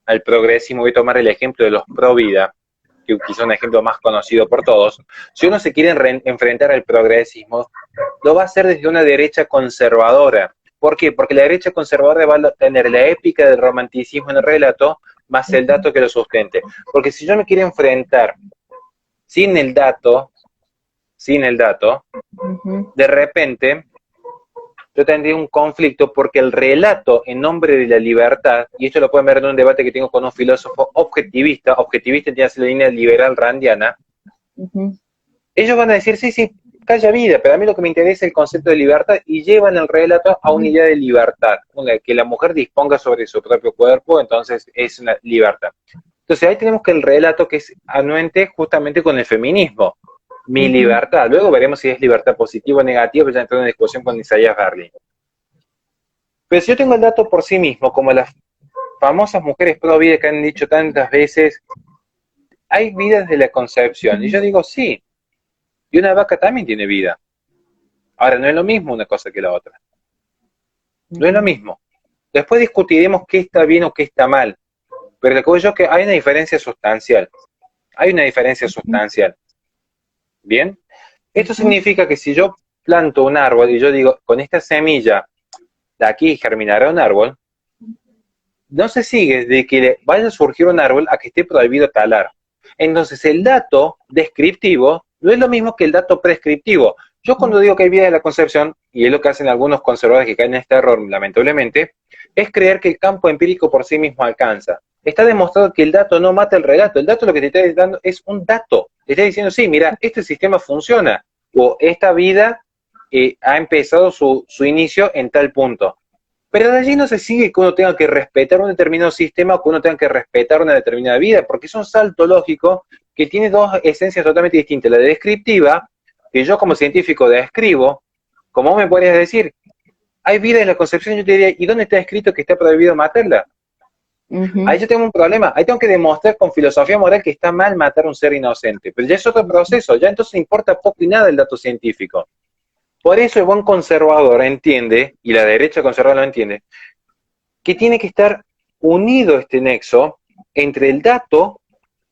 al progresismo, voy a tomar el ejemplo de los pro vida, que quizá es un ejemplo más conocido por todos, si uno se quiere enfrentar al progresismo, lo va a hacer desde una derecha conservadora. ¿Por qué? Porque la derecha conservadora va a tener la épica del romanticismo en el relato, más el dato que lo sustente. Porque si yo me quiero enfrentar sin el dato, de repente yo tendría un conflicto porque el relato en nombre de la libertad, y esto lo pueden ver en un debate que tengo con un filósofo objetivista tiene la línea liberal randiana, ellos van a decir, sí, calla vida, pero a mí lo que me interesa es el concepto de libertad y llevan el relato a una idea de libertad, que la mujer disponga sobre su propio cuerpo, entonces es una libertad. Entonces ahí tenemos que el relato que es anuente justamente con el feminismo, mi libertad. Luego veremos si es libertad positiva o negativa, pero ya entrando en discusión con Isaiah Berlin. Pero si yo tengo el dato por sí mismo, como las famosas mujeres pro vida que han dicho tantas veces, hay vida desde la concepción, y yo digo sí, y una vaca también tiene vida. Ahora, no es lo mismo una cosa que la otra. No es lo mismo. Después discutiremos qué está bien o qué está mal. Pero lo que veo yo es que hay una diferencia sustancial. Hay una diferencia sustancial. ¿Bien? Esto significa que si yo planto un árbol y yo digo, con esta semilla de aquí germinará un árbol, no se sigue de que vaya a surgir un árbol a que esté prohibido talar. Entonces, el dato descriptivo no es lo mismo que el dato prescriptivo. Yo cuando digo que hay vida de la concepción, y es lo que hacen algunos conservadores que caen en este error, lamentablemente, es creer que el campo empírico por sí mismo alcanza. Está demostrado que el dato no mata el relato. El dato lo que te está dando es un dato. Te está diciendo, sí, mira, este sistema funciona, o esta vida ha empezado su inicio en tal punto. Pero de allí no se sigue que uno tenga que respetar un determinado sistema o que uno tenga que respetar una determinada vida, porque es un salto lógico que tiene dos esencias totalmente distintas. La descriptiva, que yo como científico describo, como me podrías decir, hay vida en la concepción, yo te diría, ¿y dónde está escrito que está prohibido matarla? Ahí yo tengo un problema, ahí tengo que demostrar con filosofía moral que está mal matar a un ser inocente, pero ya es otro proceso, ya entonces importa poco y nada el dato científico. Por eso el buen conservador entiende, y la derecha conservadora lo entiende, que tiene que estar unido este nexo entre el dato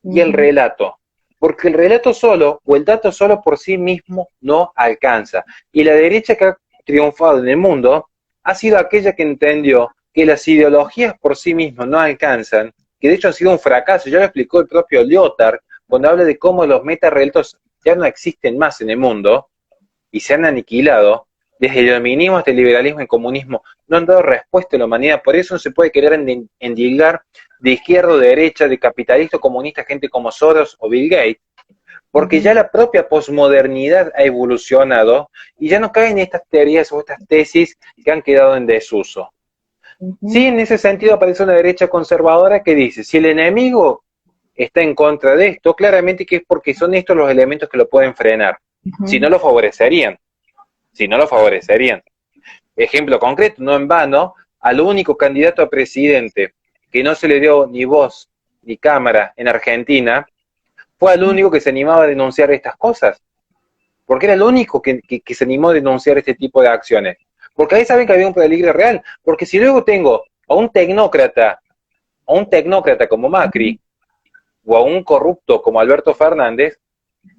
y el relato. Porque el relato solo, o el dato solo por sí mismo, no alcanza. Y la derecha que ha triunfado en el mundo ha sido aquella que entendió que las ideologías por sí mismas no alcanzan, que de hecho han sido un fracaso. Ya lo explicó el propio Lyotard, cuando habla de cómo los metarrelatos ya no existen más en el mundo, y se han aniquilado, desde el iluminismo hasta el liberalismo y el comunismo, no han dado respuesta a la humanidad. Por eso no se puede querer endilgar de izquierda o de derecha, de capitalista o comunista, gente como Soros o Bill Gates, porque ya la propia posmodernidad ha evolucionado y ya no caen estas teorías o estas tesis que han quedado en desuso. Sí, en ese sentido aparece una derecha conservadora que dice, si el enemigo está en contra de esto, claramente que es porque son estos los elementos que lo pueden frenar. Si no lo favorecerían. Ejemplo concreto, no en vano, al único candidato a presidente que no se le dio ni voz ni cámara en Argentina, fue al único que se animaba a denunciar estas cosas. Porque era el único que se animó a denunciar este tipo de acciones. Porque ahí saben que había un peligro real. Porque si luego tengo a un tecnócrata como Macri, o a un corrupto como Alberto Fernández,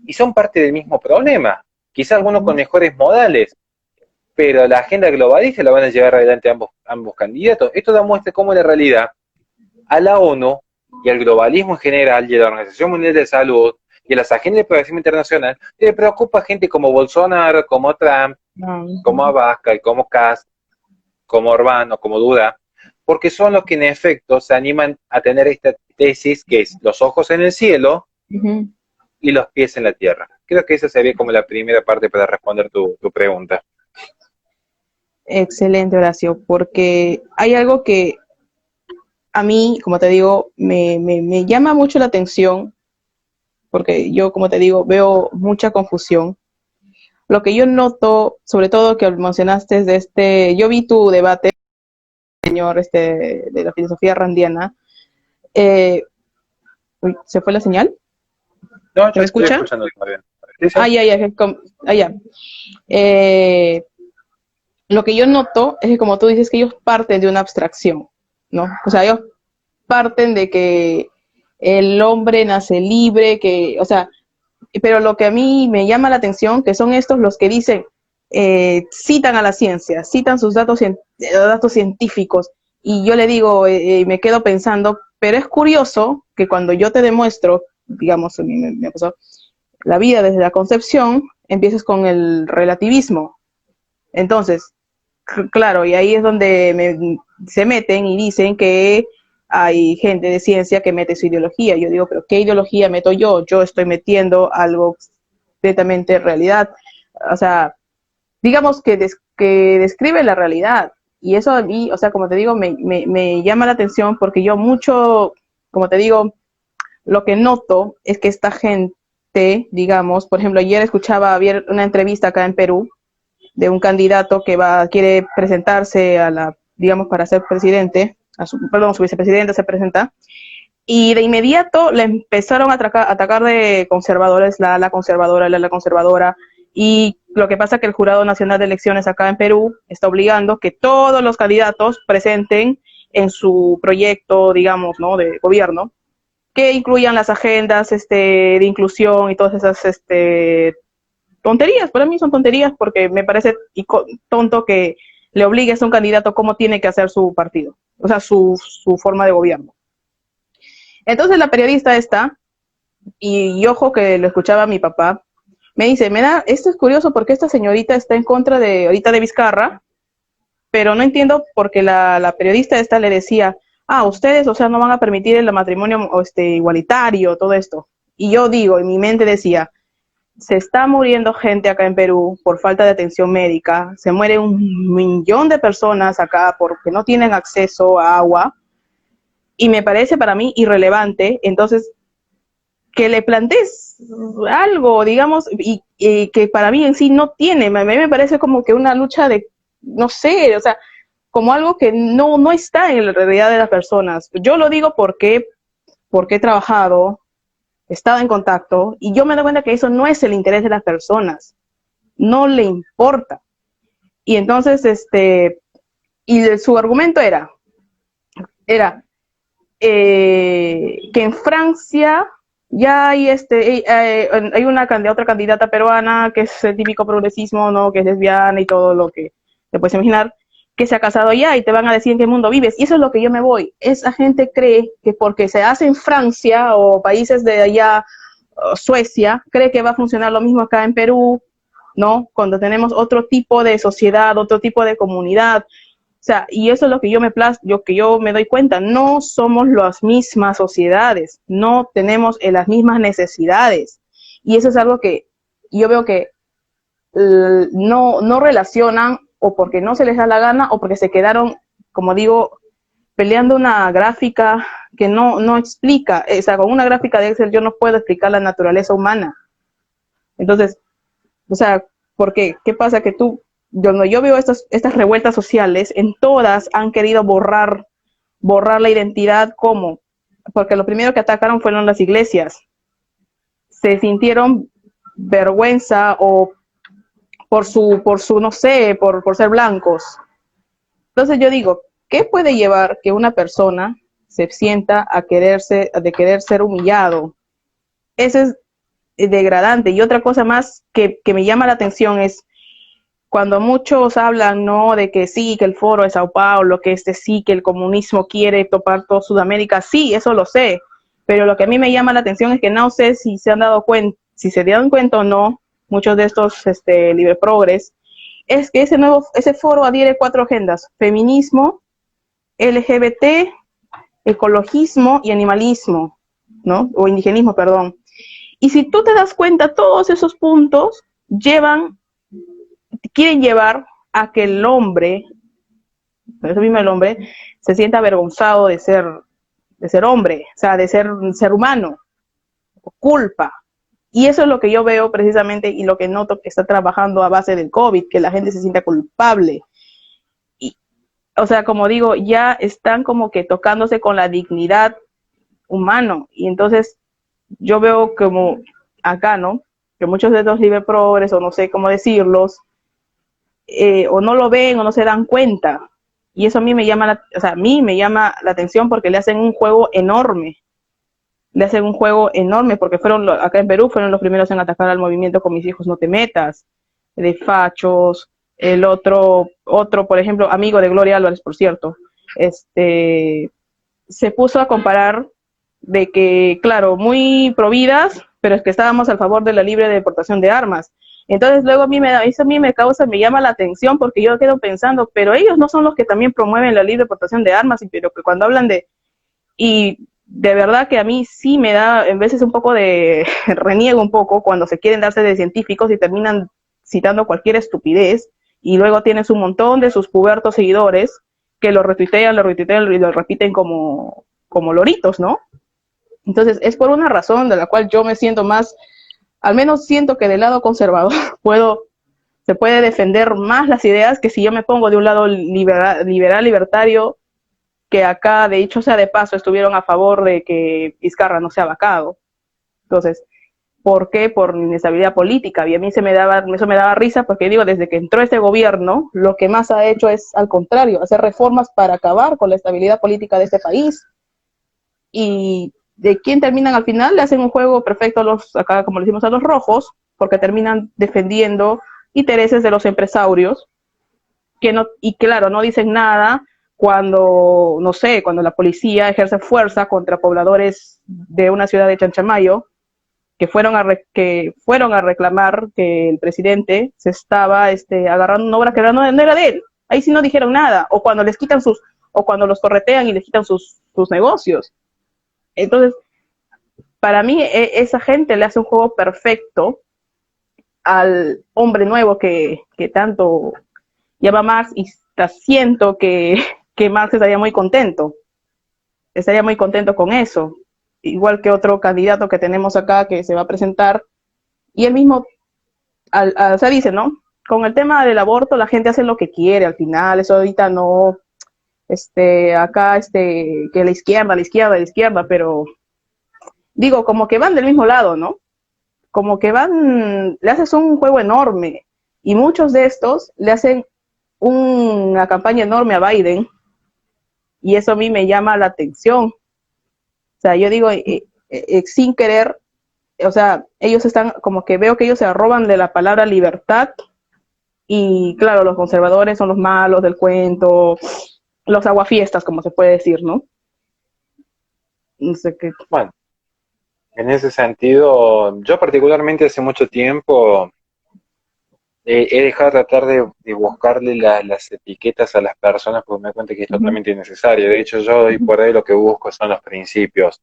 y son parte del mismo problema. Quizá algunos con mejores modales, pero la agenda globalista la van a llevar adelante ambos candidatos. Esto da muestra cómo la realidad a la ONU y al globalismo en general y a la Organización Mundial de Salud y a las agendas de progresismo internacional le preocupa a gente como Bolsonaro, como Trump, como Abascal, como Kass, como Orbán o como Duda, porque son los que en efecto se animan a tener esta tesis que es los ojos en el cielo y los pies en la tierra. Creo que esa sería como la primera parte para responder tu pregunta. Excelente, Horacio, porque hay algo que a mí, como te digo, me llama mucho la atención, porque yo, como te digo, veo mucha confusión. Lo que yo noto, sobre todo que mencionaste yo vi tu debate, señor, de la filosofía randiana. Uy, ¿se fue la señal? No, yo ¿Me escucha? estoy escuchando bien. ¿Sí? Ya. Lo que yo noto es que, como tú dices, que ellos parten de una abstracción, ¿no? O sea, ellos parten de que el hombre nace libre, pero lo que a mí me llama la atención, que son estos los que dicen, citan a la ciencia, citan sus datos científicos, y yo le digo, me quedo pensando, pero es curioso que cuando yo te demuestro, digamos, me pasó la vida desde la concepción, empieces con el relativismo. Entonces, claro, y ahí es donde se meten y dicen que hay gente de ciencia que mete su ideología. Yo digo, pero ¿qué ideología meto yo? Yo estoy metiendo algo completamente realidad. O sea, digamos que describe la realidad. Y eso a mí, o sea, como te digo, me llama la atención porque yo mucho, como te digo, lo que noto es que esta gente, digamos, por ejemplo, ayer escuchaba, había una entrevista acá en Perú de un candidato que quiere presentarse digamos, para ser presidente, su vicepresidente se presenta, y de inmediato le empezaron a atacar de conservadores, la conservadora, y lo que pasa es que el Jurado Nacional de Elecciones acá en Perú está obligando que todos los candidatos presenten en su proyecto, digamos, ¿no?, de gobierno, que incluyan las agendas de inclusión y todas esas tonterías. Para mí son tonterías porque me parece tonto que le obligues a un candidato cómo tiene que hacer su partido, o sea, su forma de gobierno. Entonces la periodista esta, y ojo que lo escuchaba mi papá, me dice, esto es curioso porque esta señorita está en contra de ahorita de Vizcarra, pero no entiendo porque la periodista esta le decía, ustedes, o sea, no van a permitir el matrimonio igualitario, todo esto. Y yo digo, en mi mente decía, se está muriendo gente acá en Perú por falta de atención médica, se muere 1 millón de personas acá porque no tienen acceso a agua, y me parece para mí irrelevante, entonces, que le plantees algo, digamos, y que para mí en sí no tiene, a mí me parece como que una lucha de, no sé, o sea, como algo que no está en la realidad de las personas. Yo lo digo porque he trabajado, he estado en contacto, y yo me doy cuenta que eso no es el interés de las personas, no le importa. Y entonces, su argumento era que en Francia ya hay hay otra candidata peruana que es el típico progresismo, ¿no? Que es lesbiana y todo lo que te puedes imaginar, que se ha casado ya y te van a decir en qué mundo vives. Y eso es lo que yo me voy. Esa gente cree que porque se hace en Francia o países de allá, Suecia, cree que va a funcionar lo mismo acá en Perú, ¿no? Cuando tenemos otro tipo de sociedad, otro tipo de comunidad. O sea, y eso es lo que yo me doy cuenta, no somos las mismas sociedades, no tenemos las mismas necesidades. Y eso es algo que yo veo que no relacionan, o porque no se les da la gana, o porque se quedaron, como digo, peleando una gráfica que no explica. O sea, con una gráfica de Excel yo no puedo explicar la naturaleza humana. Entonces, o sea, ¿por qué? ¿Qué pasa? Que cuando yo veo estas revueltas sociales, en todas han querido borrar la identidad. ¿Cómo? Porque lo primero que atacaron fueron las iglesias. Se sintieron vergüenza o no sé, por ser blancos. Entonces yo digo, ¿qué puede llevar que una persona se sienta de querer ser humillado? Eso es degradante. Y otra cosa más que me llama la atención es cuando muchos hablan, ¿no? De que sí, que el foro de Sao Paulo, que sí, que el comunismo quiere topar toda Sudamérica, sí, eso lo sé, pero lo que a mí me llama la atención es que no sé si se han dado cuenta, si se dieron cuenta o no, muchos de estos libre progres, es que ese foro adhiere 4 agendas: feminismo, LGBT, ecologismo y animalismo, ¿no? O indigenismo, perdón. Y si tú te das cuenta, todos esos puntos quieren llevar a que el hombre, eso mismo el hombre, se sienta avergonzado de ser hombre, o sea, de ser humano, culpa. Y eso es lo que yo veo precisamente y lo que noto que está trabajando a base del COVID, que la gente se sienta culpable. Y, o sea, como digo, ya están como que tocándose con la dignidad humana. Y entonces yo veo como acá, ¿no? Que muchos de estos libre progres, o no sé cómo decirlos, o no lo ven o no se dan cuenta. Y eso a mí me llama la atención porque le hacen un juego enorme. Porque acá en Perú fueron los primeros en atacar al movimiento Con Mis Hijos No Te Metas, de fachos. El otro, por ejemplo, amigo de Gloria Álvarez, por cierto, se puso a comparar de que, claro, muy providas, pero es que estábamos a favor de la libre deportación de armas. Entonces luego eso a mí me llama la atención porque yo quedo pensando, pero ellos no son los que también promueven la libre deportación de armas, pero que cuando hablan y de verdad que a mí sí me da en veces un poco de reniego un poco cuando se quieren darse de científicos y terminan citando cualquier estupidez, y luego tienes un montón de sus pubertos seguidores que lo retuitean y lo repiten como loritos, ¿no? Entonces es por una razón de la cual yo me siento más, al menos siento que del lado conservador se puede defender más las ideas que si yo me pongo de un lado libertario, que acá, de hecho sea de paso, estuvieron a favor de que Vizcarra no sea vacado. Entonces, ¿por qué? Por inestabilidad política. Y a mí eso me daba risa porque digo, desde que entró este gobierno, lo que más ha hecho es, al contrario, hacer reformas para acabar con la estabilidad política de este país. Y de quién terminan al final, le hacen un juego perfecto a los, acá como le decimos a los rojos, porque terminan defendiendo intereses de los empresarios, que no, y claro, no dicen nada cuando, no sé, cuando la policía ejerce fuerza contra pobladores de una ciudad de Chanchamayo, que fueron a reclamar que el presidente se estaba agarrando una obra que no era de él. Ahí sí no dijeron nada, o cuando les quitan o cuando los corretean y les quitan sus negocios. Entonces, para mí, esa gente le hace un juego perfecto al hombre nuevo que tanto llama Marx, y siento que Marx estaría muy contento con eso, igual que otro candidato que tenemos acá que se va a presentar, y él mismo, o sea, dice, ¿no? Con el tema del aborto la gente hace lo que quiere al final, eso ahorita no, acá, que la izquierda, pero digo, como que van del mismo lado, ¿no? Como que le haces un juego enorme, y muchos de estos le hacen una campaña enorme a Biden, y eso a mí me llama la atención. O sea, yo digo, sin querer, o sea, ellos están, como que veo que ellos se arroban de la palabra libertad, y claro, los conservadores son los malos del cuento, los aguafiestas, como se puede decir, ¿no? No sé qué. Bueno, en ese sentido, yo particularmente hace mucho tiempo he dejado de tratar de buscarle las etiquetas a las personas porque me doy cuenta que es totalmente innecesario. De hecho, yo hoy por ahí lo que busco son los principios.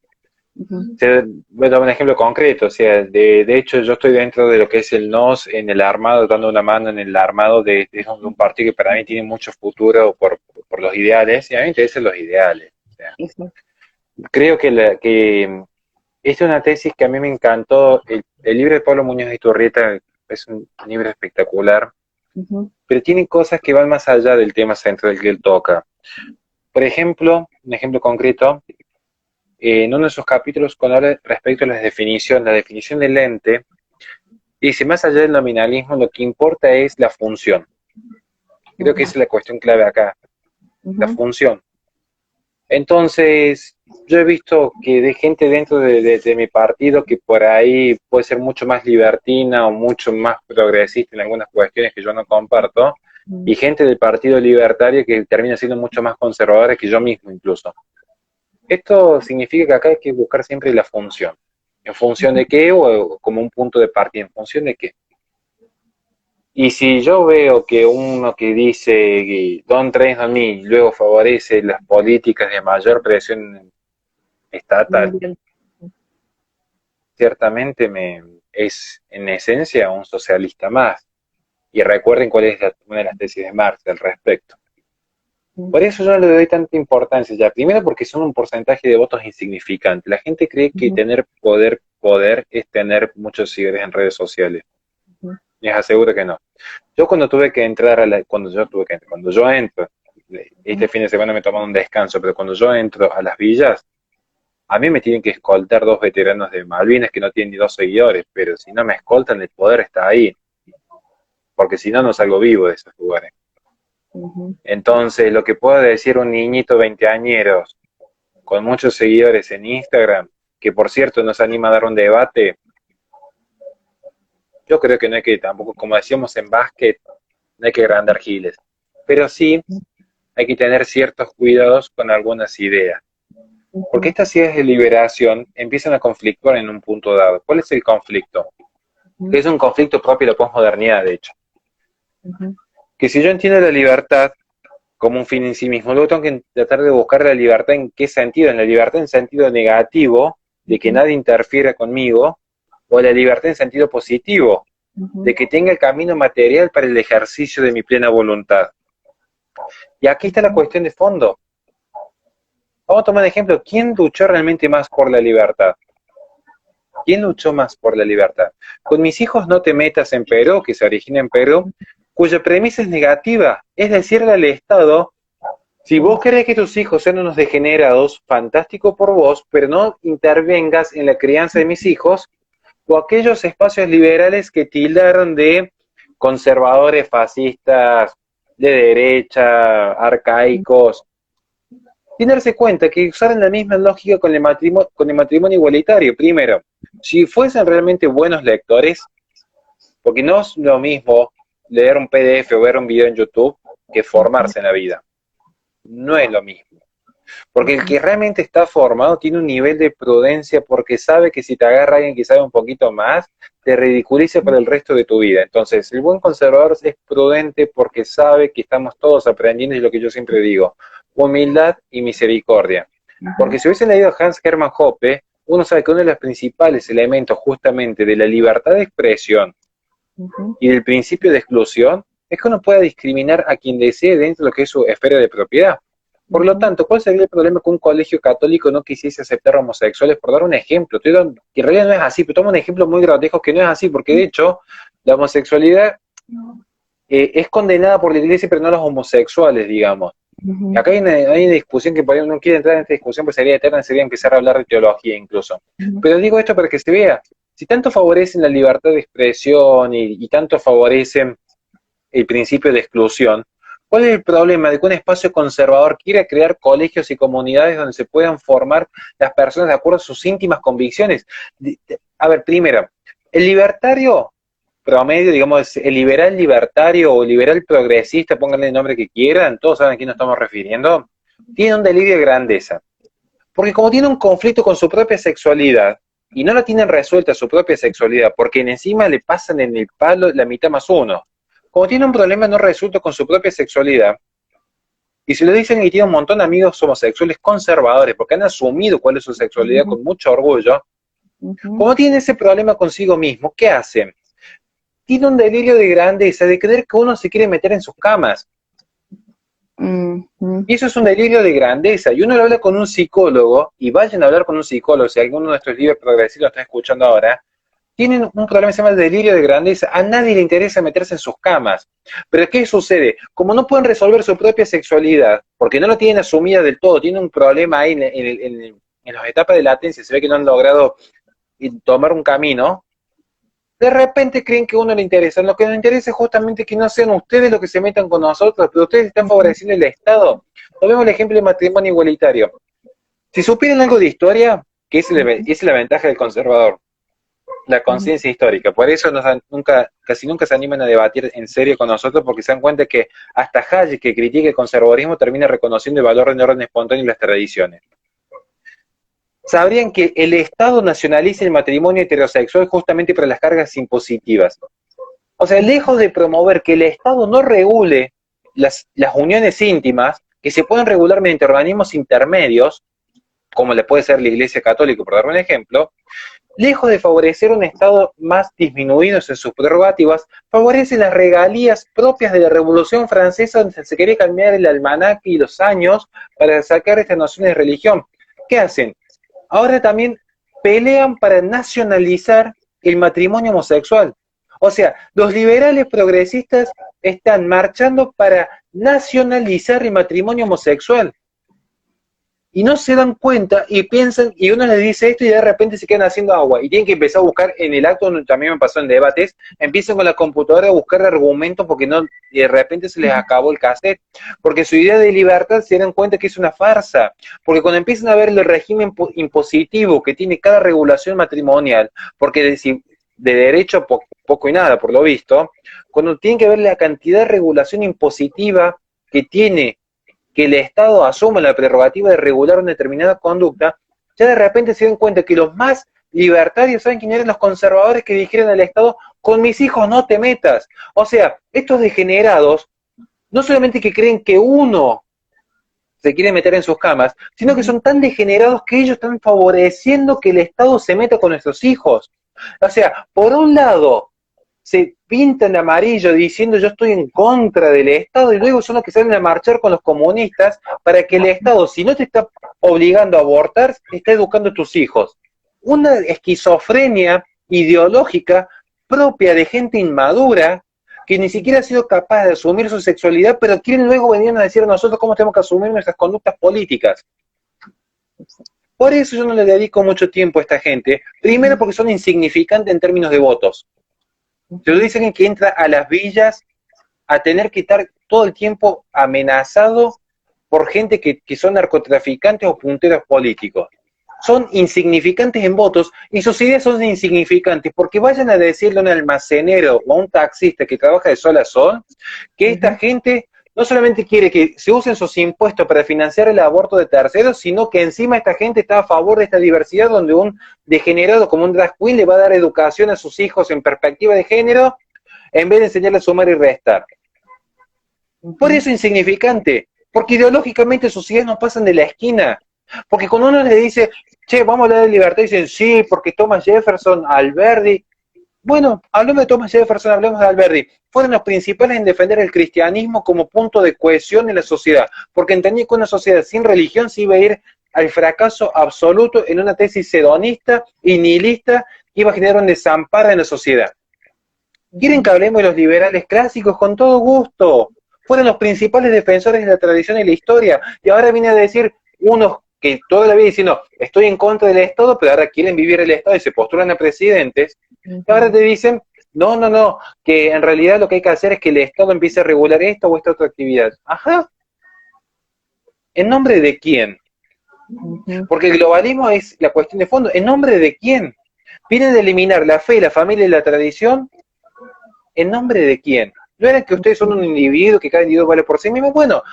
Voy a dar un ejemplo concreto, o sea, de hecho yo estoy dentro de lo que es el NOS en el armado, dando una mano en el armado de un partido que para mí tiene mucho futuro por los ideales, y a mí me interesan los ideales. O sea, creo que esta es una tesis que a mí me encantó. El libro de Pablo Muñoz de Iturrieta es un libro espectacular, pero tiene cosas que van más allá del tema central que él toca. Por ejemplo, un ejemplo concreto, en uno de sus capítulos, cuando habla respecto a la definición del ente, dice, más allá del nominalismo, lo que importa es la función. Creo que esa es la cuestión clave acá, la función. Entonces, yo he visto que de gente dentro de mi partido que por ahí puede ser mucho más libertina o mucho más progresista en algunas cuestiones que yo no comparto, y gente del Partido Libertario que termina siendo mucho más conservadora que yo mismo incluso. Esto significa que acá hay que buscar siempre la función. ¿En función de qué? O como un punto de partida, ¿en función de qué? Y si yo veo que uno que dice don't train on me luego favorece las políticas de mayor presión estatal, ciertamente es en esencia un socialista más. Y recuerden cuál es una de las tesis de Marx al respecto. Por eso yo no le doy tanta importancia ya. Primero porque son un porcentaje de votos insignificante. La gente cree que tener poder es tener muchos seguidores en redes sociales. Les aseguro que no. Yo cuando tuve que entrar cuando yo entro, este fin de semana me toman un descanso, pero cuando yo entro a las villas, a mí me tienen que escoltar 2 veteranos de Malvinas que no tienen ni 2 seguidores, pero si no me escoltan, el poder está ahí. Porque si no, no salgo vivo de esos lugares. Entonces, lo que puedo decir un niñito veinteañeros con muchos seguidores en Instagram, que por cierto nos anima a dar un debate, yo creo que no hay que tampoco, como decíamos en básquet, no hay que agrandar giles, pero sí hay que tener ciertos cuidados con algunas ideas, porque estas ideas de liberación empiezan a conflictuar en un punto dado. ¿Cuál es el conflicto? Que es un conflicto propio de la posmodernidad, de hecho. Que si yo entiendo la libertad como un fin en sí mismo, luego tengo que tratar de buscar la libertad en qué sentido, en la libertad en sentido negativo, de que nadie interfiera conmigo, o la libertad en sentido positivo, de que tenga el camino material para el ejercicio de mi plena voluntad. Y aquí está la cuestión de fondo. Vamos a tomar de ejemplo, ¿quién luchó realmente más por la libertad? ¿Quién luchó más por la libertad? Con mis hijos no te metas en Perú, que se origina en Perú, cuya premisa es negativa, es decirle al Estado, si vos querés que tus hijos sean unos degenerados, fantástico por vos, pero no intervengas en la crianza de mis hijos, o aquellos espacios liberales que tildaron de conservadores, fascistas, de derecha, arcaicos. tiene que darse cuenta que usaran la misma lógica con el matrimonio igualitario. Primero, si fuesen realmente buenos lectores, porque no es lo mismo leer un PDF o ver un video en YouTube que formarse en la vida. No es lo mismo. Porque el que realmente está formado tiene un nivel de prudencia porque sabe que si te agarra alguien que sabe un poquito más, te ridiculiza para el resto de tu vida. Entonces, el buen conservador es prudente porque sabe que estamos todos aprendiendo, y es lo que yo siempre digo, humildad y misericordia. Porque si hubiesen leído Hans Hermann Hoppe, uno sabe que uno de los principales elementos justamente de la libertad de expresión y del principio de exclusión es que uno pueda discriminar a quien desee dentro de lo que es su esfera de propiedad. Por lo tanto, ¿cuál sería el problema que un colegio católico no quisiese aceptar homosexuales? Por dar un ejemplo, que en realidad no es así, pero tomo un ejemplo muy grotesco que no es así, porque de hecho la homosexualidad es condenada por la iglesia, pero no los homosexuales, digamos. Acá hay una discusión que por ahí no quiere entrar en esta discusión, pues sería eterna, sería empezar a hablar de teología incluso. Pero digo esto para que se vea, si tanto favorecen la libertad de expresión y tanto favorecen el principio de exclusión, ¿cuál es el problema de que un espacio conservador quiera crear colegios y comunidades donde se puedan formar las personas de acuerdo a sus íntimas convicciones? A ver, primero, el libertario promedio, digamos, el liberal libertario o liberal progresista, pónganle el nombre que quieran, todos saben a quién nos estamos refiriendo, tiene un delirio de grandeza. Porque como tiene un conflicto con su propia sexualidad, y no la tienen resuelta su propia sexualidad, porque encima le pasan en el palo la mitad más uno, como tiene un problema no resuelto con su propia sexualidad, y se lo dicen que tiene un montón de amigos homosexuales conservadores, porque han asumido cuál es su sexualidad con mucho orgullo, como tiene ese problema consigo mismo, ¿qué hacen? Tiene un delirio de grandeza de creer que uno se quiere meter en sus camas. Y eso es un delirio de grandeza. Y uno lo habla con un psicólogo, y vayan a hablar con un psicólogo, si alguno de nuestros líderes progresivos lo está escuchando ahora, tienen un problema que se llama el delirio de grandeza. A nadie le interesa meterse en sus camas. Pero ¿qué sucede? Como no pueden resolver su propia sexualidad, porque no lo tienen asumida del todo, tienen un problema ahí en las etapas de latencia, se ve que no han logrado tomar un camino, de repente creen que a uno le interesa. Lo que nos interesa es justamente que no sean ustedes los que se metan con nosotros, pero ustedes están favoreciendo el Estado. Tomemos el ejemplo del matrimonio igualitario. Si supieran algo de historia, que es la ventaja del conservador, la conciencia histórica. Por eso casi nunca se animan a debatir en serio con nosotros, porque se dan cuenta que hasta Hayek, que critica el conservadurismo, termina reconociendo el valor del orden espontáneo y las tradiciones. Sabrían que el Estado nacionaliza el matrimonio heterosexual justamente para las cargas impositivas. O sea, lejos de promover que el Estado no regule las uniones íntimas, que se pueden regular mediante organismos intermedios, como le puede ser la Iglesia Católica, por dar un ejemplo, lejos de favorecer un Estado más disminuido en sus prerrogativas, favorece las regalías propias de la Revolución Francesa, donde se quería cambiar el almanaque y los años para sacar estas nociones de religión. ¿Qué hacen? Ahora también pelean para nacionalizar el matrimonio homosexual. O sea, los liberales progresistas están marchando para nacionalizar el matrimonio homosexual. Y no se dan cuenta y piensan, y uno les dice esto y de repente se quedan haciendo agua. Y tienen que empezar a buscar en el acto, donde también me pasó en debates, empiezan con la computadora a buscar argumentos porque no, y de repente se les acabó el cassette. Porque su idea de libertad se dan cuenta que es una farsa. Porque cuando empiezan a ver el régimen impositivo que tiene cada regulación matrimonial, porque de derecho poco y nada, por lo visto, cuando tienen que ver la cantidad de regulación impositiva que tiene, que el Estado asuma la prerrogativa de regular una determinada conducta, ya de repente se dan cuenta que los más libertarios, ¿saben quién eran? Los conservadores que dijeron al Estado, con mis hijos no te metas. O sea, estos degenerados, no solamente que creen que uno se quiere meter en sus camas, sino que son tan degenerados que ellos están favoreciendo que el Estado se meta con nuestros hijos. O sea, por un lado, se pintan de amarillo diciendo yo estoy en contra del Estado, y luego son los que salen a marchar con los comunistas para que el Estado, si no te está obligando a abortar, te está educando a tus hijos. Una esquizofrenia ideológica propia de gente inmadura que ni siquiera ha sido capaz de asumir su sexualidad, pero quieren luego venir a decir a nosotros cómo tenemos que asumir nuestras conductas políticas. Por eso yo no le dedico mucho tiempo a esta gente, primero porque son insignificantes en términos de votos. Se lo dicen que entra a las villas a tener que estar todo el tiempo amenazado por gente que son narcotraficantes o punteros políticos. Son insignificantes en votos y sus ideas son insignificantes porque vayan a decirle a un almacenero o a un taxista que trabaja de sol a sol que esta gente no solamente quiere que se usen sus impuestos para financiar el aborto de terceros, sino que encima esta gente está a favor de esta diversidad donde un degenerado como un drag queen le va a dar educación a sus hijos en perspectiva de género en vez de enseñarle a sumar y restar. Por eso es insignificante, porque ideológicamente sus ideas no pasan de la esquina. Porque cuando uno le dice, che, vamos a hablar de libertad, dicen, sí, porque Thomas Jefferson, Alberti. Bueno, hablemos de Thomas Jefferson, hablemos de Alberti. Fueron los principales en defender el cristianismo como punto de cohesión en la sociedad, porque entendía que una sociedad sin religión se iba a ir al fracaso absoluto en una tesis hedonista y nihilista que iba a generar un desamparo en la sociedad. ¿Quieren que hablemos de los liberales clásicos? Con todo gusto. Fueron los principales defensores de la tradición y la historia, y ahora viene a decir unos que toda la vida diciendo, estoy en contra del Estado, pero ahora quieren vivir el Estado y se postulan a presidentes, y ahora te dicen, no, que en realidad lo que hay que hacer es que el Estado empiece a regular esta o esta otra actividad. Ajá. ¿En nombre de quién? Porque el globalismo es la cuestión de fondo. ¿En nombre de quién? Vienen a eliminar la fe, la familia y la tradición. ¿En nombre de quién? ¿No era que ustedes son un individuo, que cada individuo vale por sí mismo? Bueno,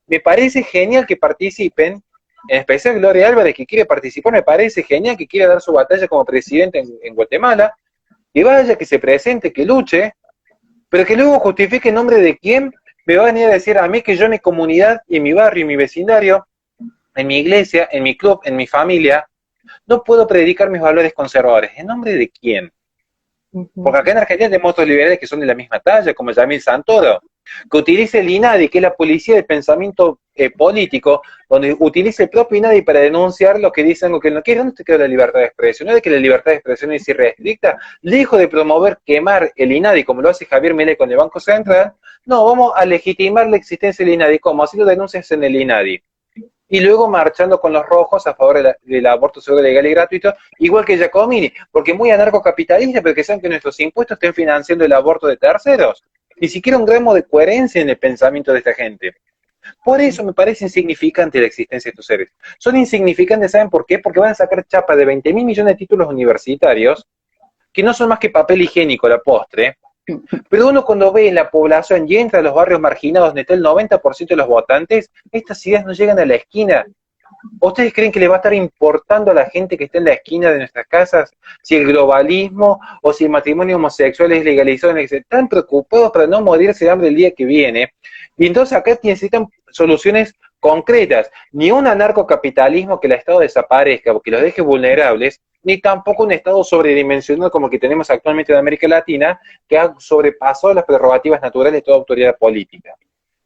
me parece genial que participen, en especial Gloria Álvarez, que quiere participar, me parece genial que quiera dar su batalla como presidente en Guatemala, que vaya, que se presente, que luche, pero que luego justifique en nombre de quién me va a venir a decir a mí que yo en mi comunidad, y en mi barrio, en mi vecindario, en mi iglesia, en mi club, en mi familia, no puedo predicar mis valores conservadores. ¿En nombre de quién? Porque acá en Argentina tenemos otros liberales que son de la misma talla, como Yamil Santoro, que utiliza el INADI, que es la policía del pensamiento político, donde utiliza el propio INADI para denunciar lo que dicen o que no quiere. ¿Dónde te queda la libertad de expresión? ¿No es de que la libertad de expresión es irrestricta? Lejos de promover quemar el INADI, como lo hace Javier Milei con el Banco Central, no, vamos a legitimar la existencia del INADI, como haciendo denuncias en el INADI. Y luego marchando con los rojos a favor del aborto seguro, legal y gratuito, igual que Giacomini, porque muy anarcocapitalista, pero que saben que nuestros impuestos estén financiando el aborto de terceros. Ni siquiera un gramo de coherencia en el pensamiento de esta gente. Por eso me parece insignificante la existencia de estos seres. Son insignificantes, ¿saben por qué? Porque van a sacar chapa de 20.000 millones de títulos universitarios, que no son más que papel higiénico, la postre. Pero uno cuando ve en la población y entra a los barrios marginados donde está el 90% de los votantes, estas ideas no llegan a la esquina. ¿Ustedes creen que le va a estar importando a la gente que está en la esquina de nuestras casas si el globalismo o si el matrimonio homosexual es legalizado? Están preocupados para no morirse de hambre el día que viene. Y entonces acá necesitan soluciones concretas. Ni un anarcocapitalismo que el Estado desaparezca o que los deje vulnerables, ni tampoco un Estado sobredimensionado como el que tenemos actualmente en América Latina, que ha sobrepasado las prerrogativas naturales de toda autoridad política.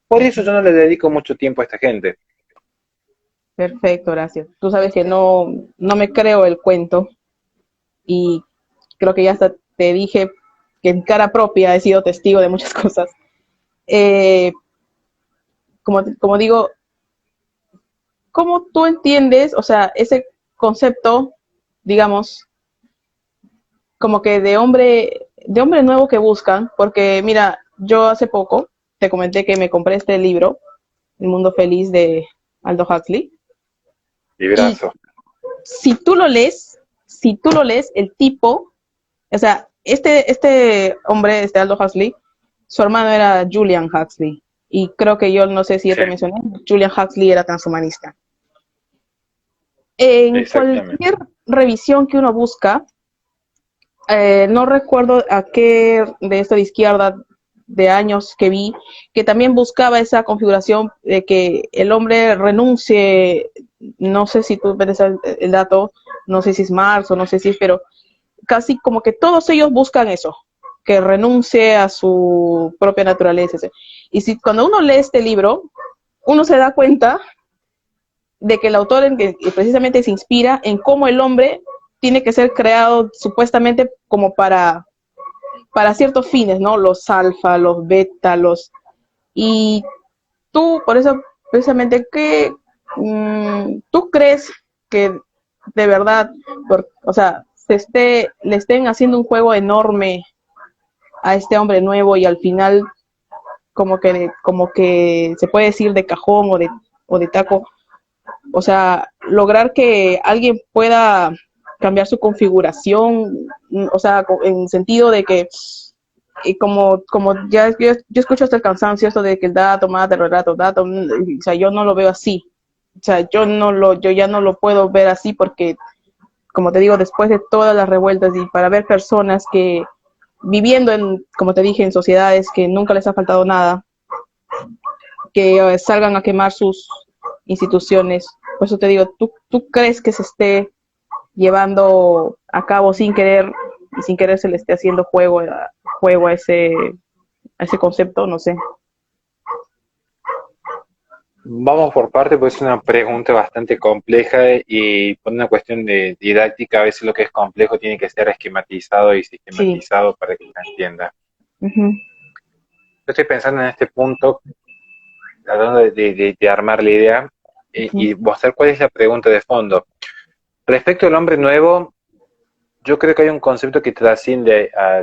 Por eso yo no le dedico mucho tiempo a esta gente. Perfecto, gracias. Tú sabes que no me creo el cuento y creo que ya hasta te dije que en cara propia he sido testigo de muchas cosas. Como digo, ¿cómo tú entiendes, o sea, ese concepto, digamos, como que de hombre nuevo que buscan? Porque mira, yo hace poco te comenté que me compré este libro, El Mundo Feliz de Aldous Huxley. Librazo. Si tú lo lees, el tipo, o sea, este hombre, este Aldous Huxley, su hermano era Julian Huxley, y creo que yo no sé si yo te mencioné, Julian Huxley era transhumanista. En cualquier revisión que uno busca, no recuerdo a qué de esto de izquierda de años que vi, que también buscaba esa configuración de que el hombre renuncie, no sé si tú ves el dato, no sé si es Marx o no sé si es, pero casi como que todos ellos buscan eso, que renuncie a su propia naturaleza. Y si cuando uno lee este libro, uno se da cuenta de que el autor en que precisamente se inspira en cómo el hombre tiene que ser creado supuestamente como para ciertos fines, ¿no? Los alfa, los beta, y tú, por eso, precisamente, ¿tú crees que de verdad, o sea, le estén haciendo un juego enorme a este hombre nuevo y al final como que se puede decir de cajón o de taco. O sea, lograr que alguien pueda cambiar su configuración, o sea, en sentido de que, como ya yo escucho hasta el cansancio esto de que el dato mata, el relato, dato, o sea, yo no lo veo así. O sea, yo ya no lo puedo ver así porque, como te digo, después de todas las revueltas y para ver personas que viviendo en, como te dije, en sociedades que nunca les ha faltado nada, que salgan a quemar sus instituciones. Por eso te digo, ¿tú crees que se esté llevando a cabo sin querer y sin querer se le esté haciendo juego a ese concepto? No sé. Vamos por parte, pues es una pregunta bastante compleja y por una cuestión de didáctica, a veces lo que es complejo tiene que ser esquematizado y Sí. sistematizado para que se entienda. Uh-huh. Yo estoy pensando en este punto, tratando de armar la idea y Uh-huh. mostrar cuál es la pregunta de fondo. Respecto al hombre nuevo, yo creo que hay un concepto que trasciende a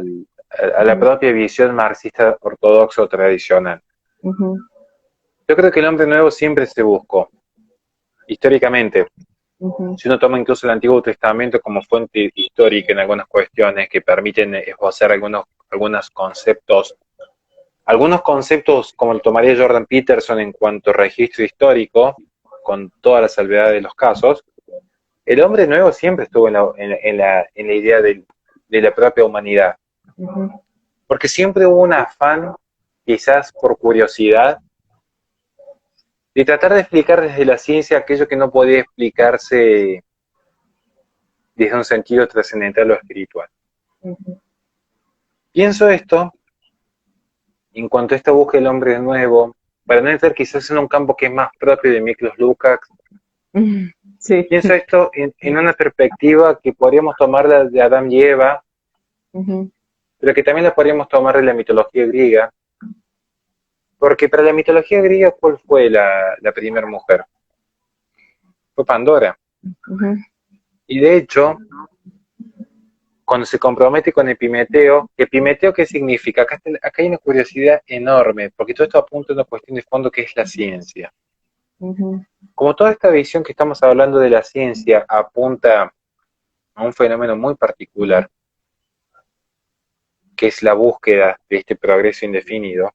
la Uh-huh. propia visión marxista ortodoxa o tradicional. Uh-huh. Yo creo que el hombre nuevo siempre se buscó, históricamente. Uh-huh. Si uno toma incluso el Antiguo Testamento como fuente histórica en algunas cuestiones que permiten esbozar algunos conceptos como lo tomaría Jordan Peterson en cuanto a registro histórico, con toda la salvedad de los casos, el hombre nuevo siempre estuvo en la idea de la propia humanidad, Uh-huh. porque siempre hubo un afán, quizás por curiosidad, de tratar de explicar desde la ciencia aquello que no podía explicarse desde un sentido trascendental o espiritual. Uh-huh. Pienso esto en cuanto a esta búsqueda del hombre nuevo, para no entrar quizás en un campo que es más propio de Miklos Lukács, Uh-huh. Sí. pienso esto en una perspectiva que podríamos tomarla de Adán y Eva, Uh-huh. pero que también la podríamos tomar de la mitología griega, porque para la mitología griega, ¿cuál fue la primera mujer? Fue Pandora. Uh-huh. Y de hecho, cuando se compromete con Epimeteo, ¿Epimeteo qué significa? Acá hay una curiosidad enorme, porque todo esto apunta a una cuestión de fondo que es la ciencia. Uh-huh. Como toda esta visión que estamos hablando de la ciencia apunta a un fenómeno muy particular, que es la búsqueda de este progreso indefinido,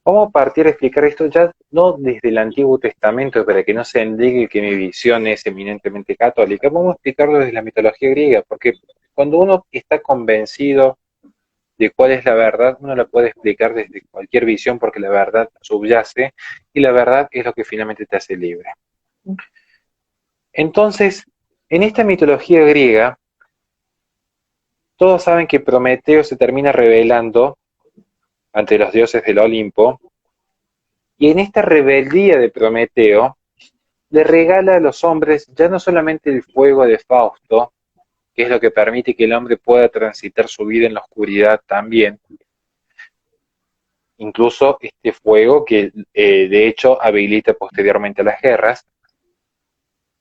vamos a partir a explicar esto ya no desde el Antiguo Testamento, para que no se indique que mi visión es eminentemente católica, vamos a explicarlo desde la mitología griega, porque cuando uno está convencido de cuál es la verdad, uno la puede explicar desde cualquier visión, porque la verdad subyace y la verdad es lo que finalmente te hace libre. Entonces, en esta mitología griega, todos saben que Prometeo se termina rebelando ante los dioses del Olimpo, y en esta rebeldía de Prometeo, le regala a los hombres ya no solamente el fuego de Fausto, que es lo que permite que el hombre pueda transitar su vida en la oscuridad también, incluso este fuego que de hecho habilita posteriormente las guerras.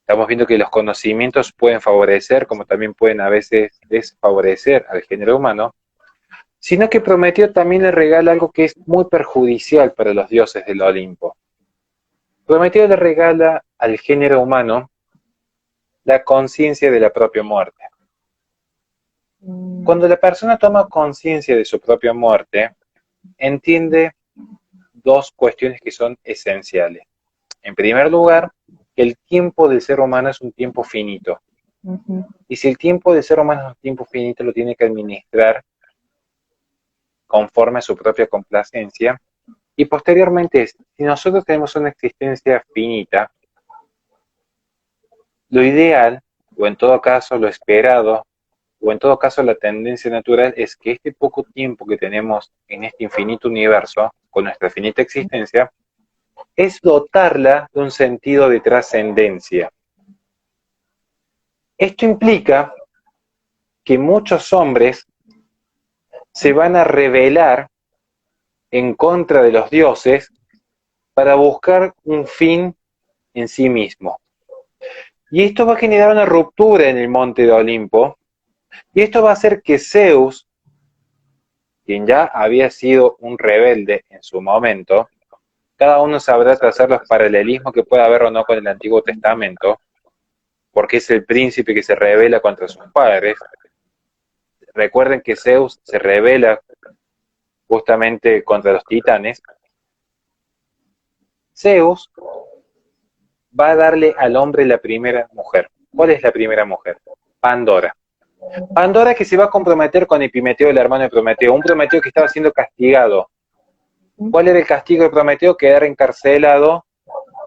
Estamos viendo que los conocimientos pueden favorecer, como también pueden a veces desfavorecer al género humano, sino que Prometeo también le regala algo que es muy perjudicial para los dioses del Olimpo. Prometeo le regala al género humano la conciencia de la propia muerte. Cuando la persona toma conciencia de su propia muerte, entiende dos cuestiones que son esenciales. En primer lugar, que el tiempo del ser humano es un tiempo finito. Uh-huh. Y si el tiempo del ser humano es un tiempo finito, lo tiene que administrar conforme a su propia complacencia. Y posteriormente, si nosotros tenemos una existencia finita, lo ideal, o en todo caso lo esperado, o en todo caso la tendencia natural es que este poco tiempo que tenemos en este infinito universo, con nuestra finita existencia, es dotarla de un sentido de trascendencia. Esto implica que muchos hombres se van a rebelar en contra de los dioses para buscar un fin en sí mismo. Y esto va a generar una ruptura en el monte de Olimpo, y esto va a hacer que Zeus, quien ya había sido un rebelde en su momento, cada uno sabrá trazar los paralelismos que pueda haber o no con el Antiguo Testamento, porque es el príncipe que se rebela contra sus padres. Recuerden que Zeus se rebela justamente contra los titanes. Zeus va a darle al hombre la primera mujer. ¿Cuál es la primera mujer? Pandora. Pandora que se va a comprometer con Epimeteo, el hermano de Prometeo, un Prometeo que estaba siendo castigado. ¿Cuál era el castigo de Prometeo? Quedar encarcelado,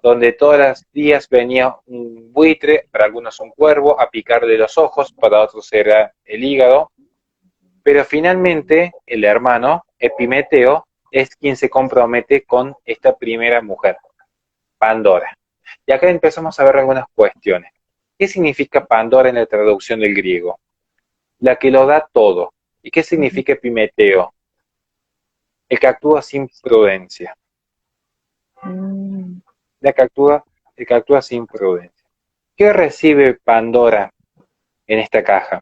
donde todos los días venía un buitre, para algunos un cuervo, a picarle los ojos, para otros era el hígado. Pero finalmente el hermano Epimeteo es quien se compromete con esta primera mujer, Pandora. Y acá empezamos a ver algunas cuestiones. ¿Qué significa Pandora en la traducción del griego? La que lo da todo. ¿Y qué significa Epimeteo? El que actúa sin prudencia. El que actúa sin prudencia. ¿Qué recibe Pandora en esta caja?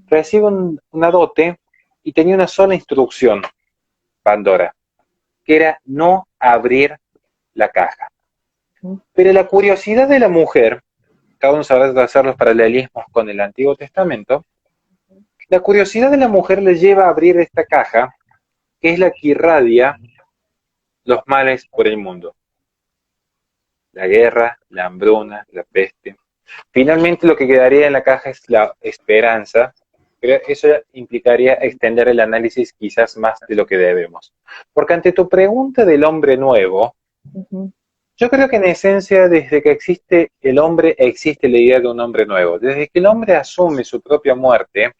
Recibe una dote y tenía una sola instrucción, Pandora, que era no abrir la caja. Pero la curiosidad de la mujer, cada uno sabrá hacer los paralelismos con el Antiguo Testamento, la curiosidad de la mujer le lleva a abrir esta caja, que es la que irradia los males por el mundo. La guerra, la hambruna, la peste. Finalmente lo que quedaría en la caja es la esperanza, pero eso implicaría extender el análisis quizás más de lo que debemos. Porque ante tu pregunta del hombre nuevo, yo creo que en esencia desde que existe el hombre existe la idea de un hombre nuevo. Desde que el hombre asume su propia muerte,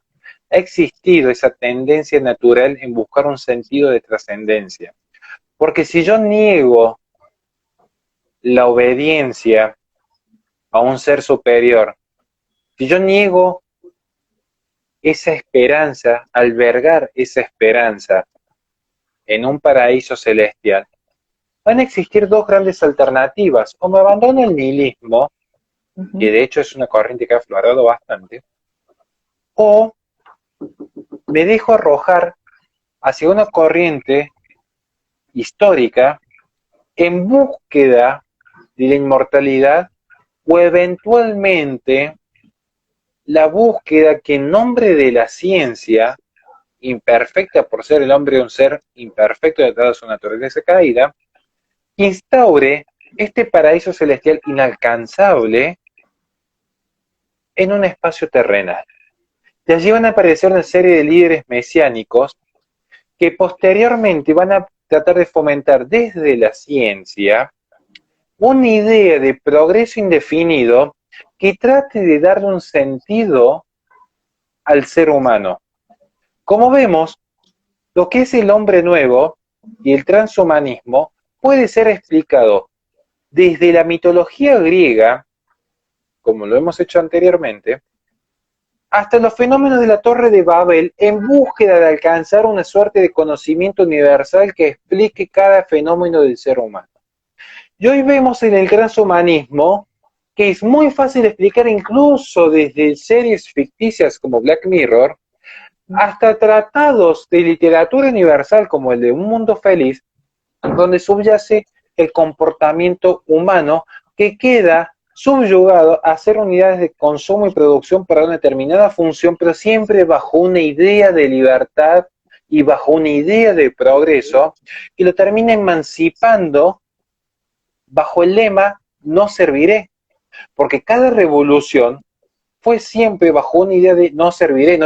ha existido esa tendencia natural en buscar un sentido de trascendencia. Porque si yo niego la obediencia a un ser superior, si yo niego esa esperanza, albergar esa esperanza en un paraíso celestial, van a existir dos grandes alternativas. O me abandono el nihilismo, que de hecho es una corriente que ha aflorado bastante, o me dejo arrojar hacia una corriente histórica en búsqueda de la inmortalidad o eventualmente la búsqueda que en nombre de la ciencia, imperfecta por ser el hombre un ser imperfecto detrás de su naturaleza caída, instaure este paraíso celestial inalcanzable en un espacio terrenal. Y allí van a aparecer una serie de líderes mesiánicos que posteriormente van a tratar de fomentar desde la ciencia una idea de progreso indefinido que trate de darle un sentido al ser humano. Como vemos, lo que es el hombre nuevo y el transhumanismo puede ser explicado desde la mitología griega, como lo hemos hecho anteriormente, hasta los fenómenos de la Torre de Babel en búsqueda de alcanzar una suerte de conocimiento universal que explique cada fenómeno del ser humano. Y hoy vemos en el transhumanismo que es muy fácil de explicar incluso desde series ficticias como Black Mirror hasta tratados de literatura universal como el de Un Mundo Feliz, donde subyace el comportamiento humano que queda subyugado a hacer unidades de consumo y producción para una determinada función, pero siempre bajo una idea de libertad y bajo una idea de progreso que lo termina emancipando bajo el lema no serviré, porque cada revolución fue siempre bajo una idea de no serviré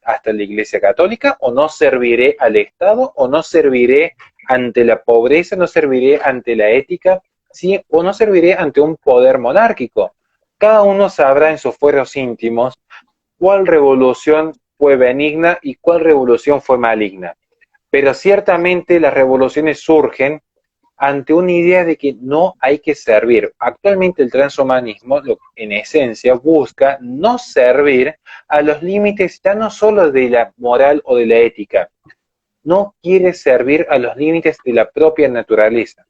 hasta la Iglesia Católica, o no serviré al Estado, o no serviré ante la pobreza, no serviré ante la ética, ¿sí? O no serviré ante un poder monárquico. Cada uno sabrá en sus fueros íntimos cuál revolución fue benigna y cuál revolución fue maligna. Pero ciertamente las revoluciones surgen ante una idea de que no hay que servir. Actualmente el transhumanismo, en esencia, busca no servir a los límites ya no solo de la moral o de la ética, no quiere servir a los límites de la propia naturaleza.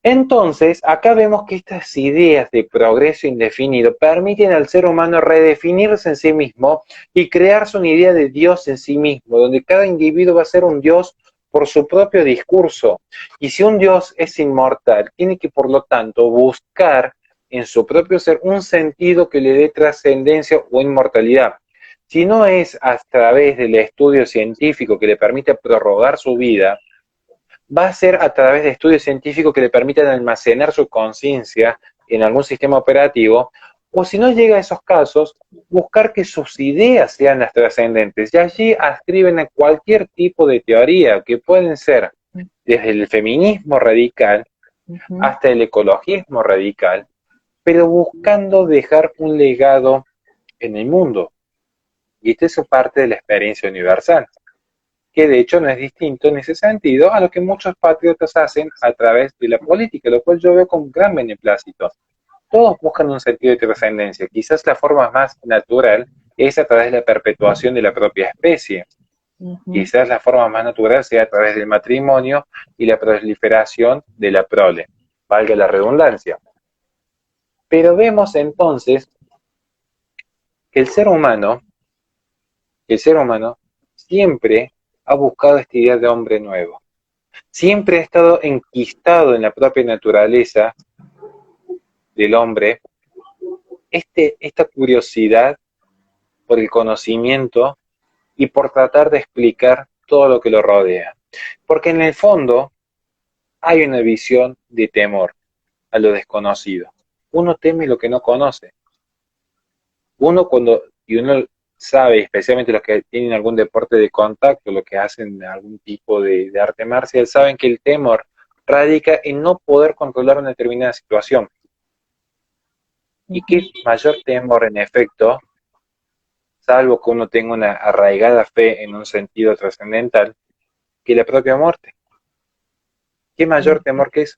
Entonces, acá vemos que estas ideas de progreso indefinido permiten al ser humano redefinirse en sí mismo y crearse una idea de Dios en sí mismo, donde cada individuo va a ser un Dios por su propio discurso. Y si un Dios es inmortal, tiene que por lo tanto buscar en su propio ser un sentido que le dé trascendencia o inmortalidad. Si no es a través del estudio científico que le permite prorrogar su vida, va a ser a través de estudios científicos que le permitan almacenar su conciencia en algún sistema operativo, o si no llega a esos casos, buscar que sus ideas sean las trascendentes. Y allí ascriben a cualquier tipo de teoría, que pueden ser desde el feminismo radical hasta el ecologismo radical, pero buscando dejar un legado en el mundo. Y esta es parte de la experiencia universal, que de hecho no es distinto en ese sentido a lo que muchos patriotas hacen a través de la política, lo cual yo veo con gran beneplácito. Todos buscan un sentido de trascendencia. Quizás la forma más natural es a través de la perpetuación de la propia especie. Quizás la forma más natural sea a través del matrimonio y la proliferación de la prole, valga la redundancia. Pero vemos entonces que el ser humano siempre ha buscado esta idea de hombre nuevo. Siempre ha estado enquistado en la propia naturaleza del hombre esta curiosidad por el conocimiento y por tratar de explicar todo lo que lo rodea. Porque en el fondo hay una visión de temor a lo desconocido. Uno teme lo que no conoce. Uno sabe, especialmente los que tienen algún deporte de contacto, los que hacen algún tipo de arte marcial, saben que el temor radica en no poder controlar una determinada situación. Y qué mayor temor, en efecto, salvo que uno tenga una arraigada fe en un sentido trascendental, que la propia muerte. ¿Qué mayor temor que eso?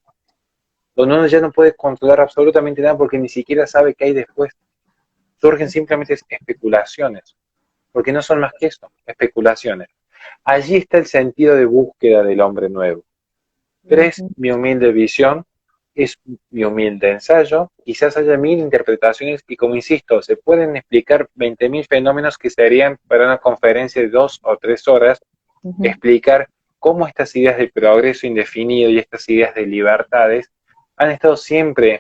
Donde uno ya no puede controlar absolutamente nada porque ni siquiera sabe qué hay después. Surgen simplemente especulaciones, porque no son más que eso, especulaciones. Allí está el sentido de búsqueda del hombre nuevo. Pero es mi humilde visión, es mi humilde ensayo, quizás haya 1000 interpretaciones y, como insisto, se pueden explicar 20.000 fenómenos que serían para una conferencia de 2 o 3 horas, explicar cómo estas ideas de progreso indefinido y estas ideas de libertades han estado siempre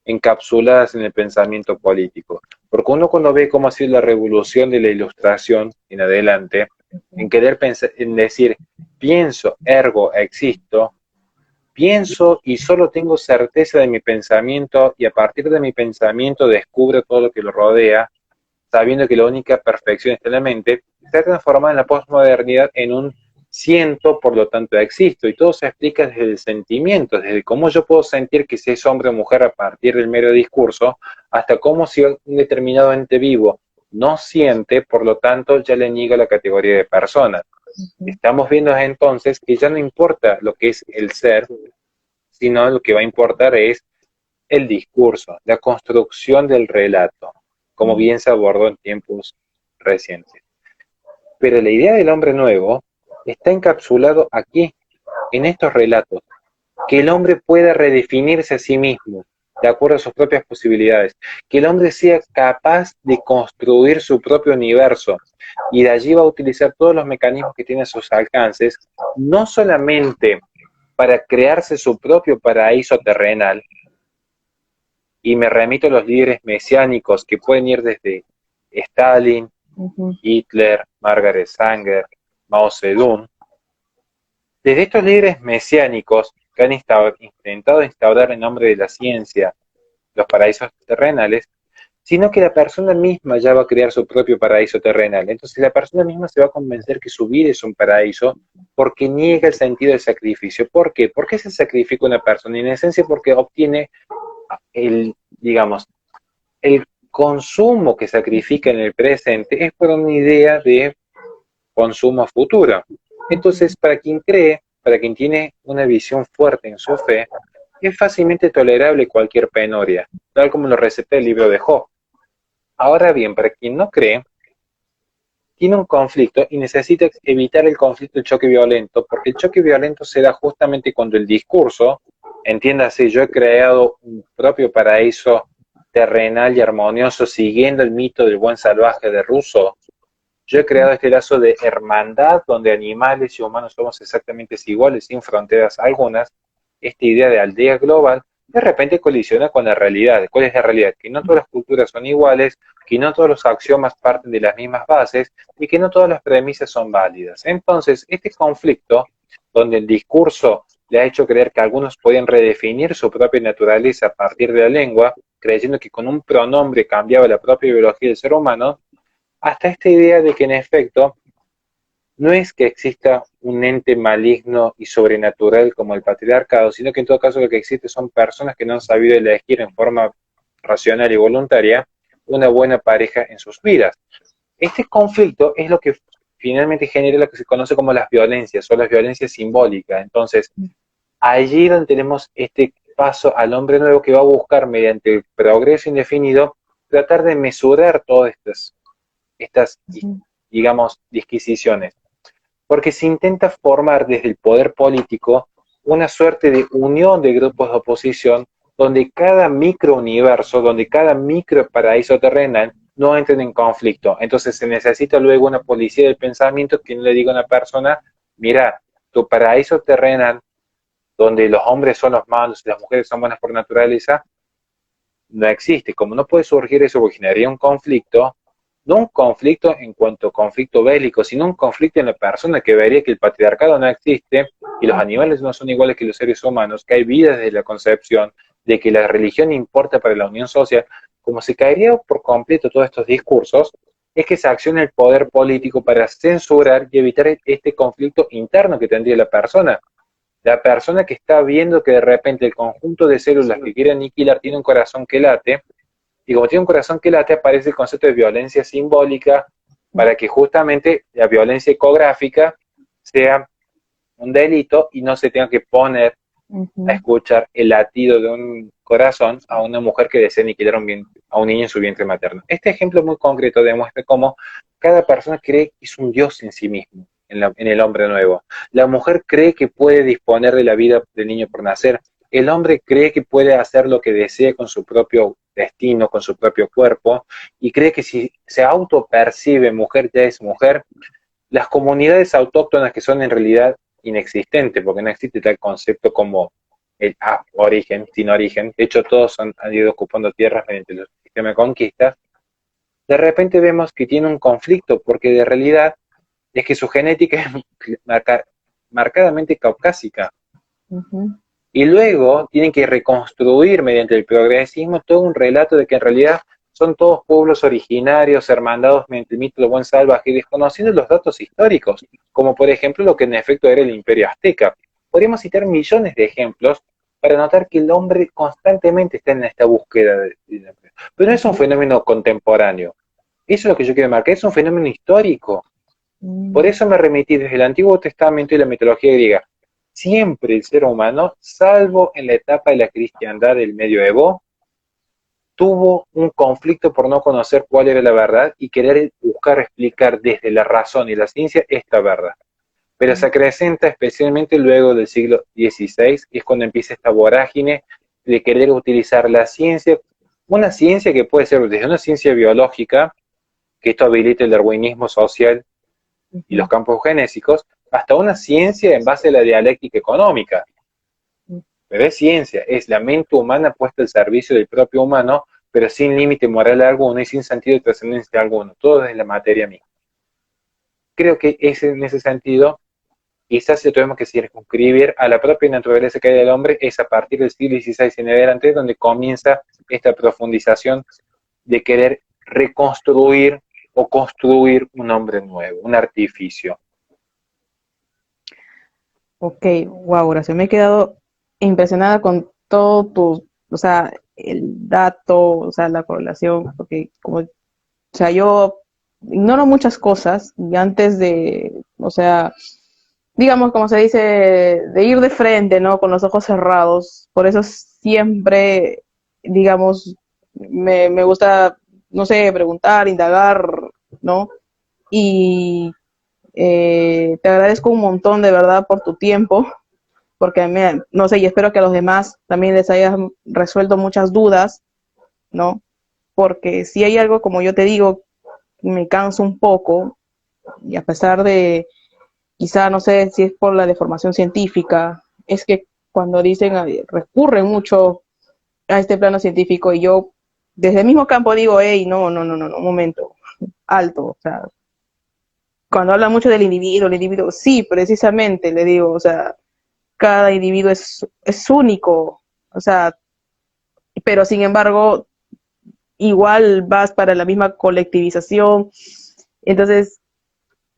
encapsuladas en el pensamiento político. Porque uno, cuando ve cómo ha sido la revolución de la Ilustración en adelante, en querer pensar, en decir, pienso, ergo, existo, pienso y solo tengo certeza de mi pensamiento, y a partir de mi pensamiento descubro todo lo que lo rodea, sabiendo que la única perfección está en la mente, se ha transformado en la posmodernidad en un siento, por lo tanto existo, y todo se explica desde el sentimiento, desde cómo yo puedo sentir que si es hombre o mujer a partir del mero discurso, hasta cómo si un determinado ente vivo no siente, por lo tanto ya le niega la categoría de persona. Estamos viendo entonces que ya no importa lo que es el ser, sino lo que va a importar es el discurso, la construcción del relato, como bien se abordó en tiempos recientes. Pero la idea del hombre nuevo está encapsulado aquí, en estos relatos, que el hombre pueda redefinirse a sí mismo, de acuerdo a sus propias posibilidades, que el hombre sea capaz de construir su propio universo, y de allí va a utilizar todos los mecanismos que tiene a sus alcances, no solamente para crearse su propio paraíso terrenal, y me remito a los líderes mesiánicos que pueden ir desde Stalin, Hitler, Margaret Sanger, Mao Zedong. Desde estos líderes mesiánicos que han intentado instaurar en nombre de la ciencia los paraísos terrenales, sino que la persona misma ya va a crear su propio paraíso terrenal. Entonces la persona misma se va a convencer que su vida es un paraíso porque niega el sentido del sacrificio. ¿Por qué? ¿Por qué se sacrifica una persona? En esencia porque obtiene el consumo que sacrifica en el presente es por una idea de consumo futuro. Entonces, para quien cree, para quien tiene una visión fuerte en su fe, es fácilmente tolerable cualquier penuria, tal como lo receta el libro de Job. Ahora bien, para quien no cree, tiene un conflicto y necesita evitar el conflicto, el choque violento, porque el choque violento se da justamente cuando el discurso, entiéndase, yo he creado un propio paraíso terrenal y armonioso siguiendo el mito del buen salvaje de Rousseau, yo he creado este lazo de hermandad donde animales y humanos somos exactamente iguales, sin fronteras algunas. Esta idea de aldea global de repente colisiona con la realidad. ¿Cuál es la realidad? Que no todas las culturas son iguales, que no todos los axiomas parten de las mismas bases y que no todas las premisas son válidas. Entonces, este conflicto, donde el discurso le ha hecho creer que algunos pueden redefinir su propia naturaleza a partir de la lengua, creyendo que con un pronombre cambiaba la propia biología del ser humano, hasta esta idea de que en efecto no es que exista un ente maligno y sobrenatural como el patriarcado, sino que en todo caso lo que existe son personas que no han sabido elegir en forma racional y voluntaria una buena pareja en sus vidas. Este conflicto es lo que finalmente genera lo que se conoce como las violencias o las violencias simbólicas. Entonces, allí donde tenemos este paso al hombre nuevo que va a buscar mediante el progreso indefinido tratar de mesurar todas estas digamos, disquisiciones. Porque se intenta formar desde el poder político una suerte de unión de grupos de oposición donde cada microuniverso, donde cada microparaíso terrenal no entren en conflicto. Entonces se necesita luego una policía del pensamiento que no le diga a una persona, mira, tu paraíso terrenal, donde los hombres son los malos y las mujeres son buenas por naturaleza, no existe. Como no puede surgir eso, porque generaría un conflicto, no un conflicto en cuanto a conflicto bélico, sino un conflicto en la persona que vería que el patriarcado no existe y los animales no son iguales que los seres humanos, que hay vida desde la concepción, de que la religión importa para la unión social. Como se caería por completo todos estos discursos, es que se acciona el poder político para censurar y evitar este conflicto interno que tendría la persona. La persona que está viendo que de repente el conjunto de células que quiere aniquilar tiene un corazón que late, y como tiene un corazón que late, aparece el concepto de violencia simbólica para que justamente la violencia ecográfica sea un delito y no se tenga que poner a escuchar el latido de un corazón a una mujer que desea aniquilar a un niño en su vientre materno. Este ejemplo muy concreto demuestra cómo cada persona cree que es un dios en sí mismo, en el hombre nuevo. La mujer cree que puede disponer de la vida del niño por nacer. El hombre cree que puede hacer lo que desee con su propio destino, con su propio cuerpo, y cree que si se autopercibe mujer, ya es mujer. Las comunidades autóctonas que son en realidad inexistentes, porque no existe tal concepto como el origen, sin origen, de hecho todos han ido ocupando tierras mediante el sistema de conquistas, de repente vemos que tiene un conflicto, porque de realidad es que su genética es marcadamente caucásica. Y luego tienen que reconstruir mediante el progresismo todo un relato de que en realidad son todos pueblos originarios, hermandados mediante el mito del buen salvaje, y desconociendo los datos históricos, como por ejemplo lo que en efecto era el imperio azteca. Podríamos citar millones de ejemplos para notar que el hombre constantemente está en esta búsqueda. Pero no es un fenómeno contemporáneo. Eso es lo que yo quiero marcar, es un fenómeno histórico. Por eso me remití desde el Antiguo Testamento y la mitología griega. Siempre el ser humano, salvo en la etapa de la cristiandad del medioevo, tuvo un conflicto por no conocer cuál era la verdad y querer buscar explicar desde la razón y la ciencia esta verdad. Pero se acrecenta especialmente luego del siglo XVI, y es cuando empieza esta vorágine de querer utilizar la ciencia, una ciencia que puede ser desde una ciencia biológica, que esto habilita el darwinismo social y los campos genésicos, hasta una ciencia en base a la dialéctica económica. Pero es ciencia, es la mente humana puesta al servicio del propio humano, pero sin límite moral alguno y sin sentido de trascendencia alguno, todo desde la materia misma. Creo que en ese sentido, quizás si tuvimos que circunscribir a la propia naturaleza que hay del hombre, es a partir del siglo XVI en adelante donde comienza esta profundización de querer reconstruir o construir un hombre nuevo, un artificio. Ok, wow, Horacio, me he quedado impresionada con todo tu, o sea, el dato, o sea, la correlación, porque como, o sea, yo ignoro muchas cosas y antes de, o sea, digamos, como se dice, de ir de frente, ¿no? Con los ojos cerrados, por eso siempre, digamos, me gusta, no sé, preguntar, indagar, ¿no? Y te agradezco un montón de verdad por tu tiempo, porque no sé, y espero que a los demás también les hayas resuelto muchas dudas, ¿no? Porque si hay algo, como yo te digo, me canso un poco, Y a pesar de, quizá no sé si es por la deformación científica, es que cuando dicen, recurren mucho a este plano científico y yo desde el mismo campo digo, hey, no, un momento, alto, o sea, cuando habla mucho del individuo, el individuo, sí, precisamente, le digo, o sea, cada individuo es único, o sea, pero sin embargo, igual vas para la misma colectivización, entonces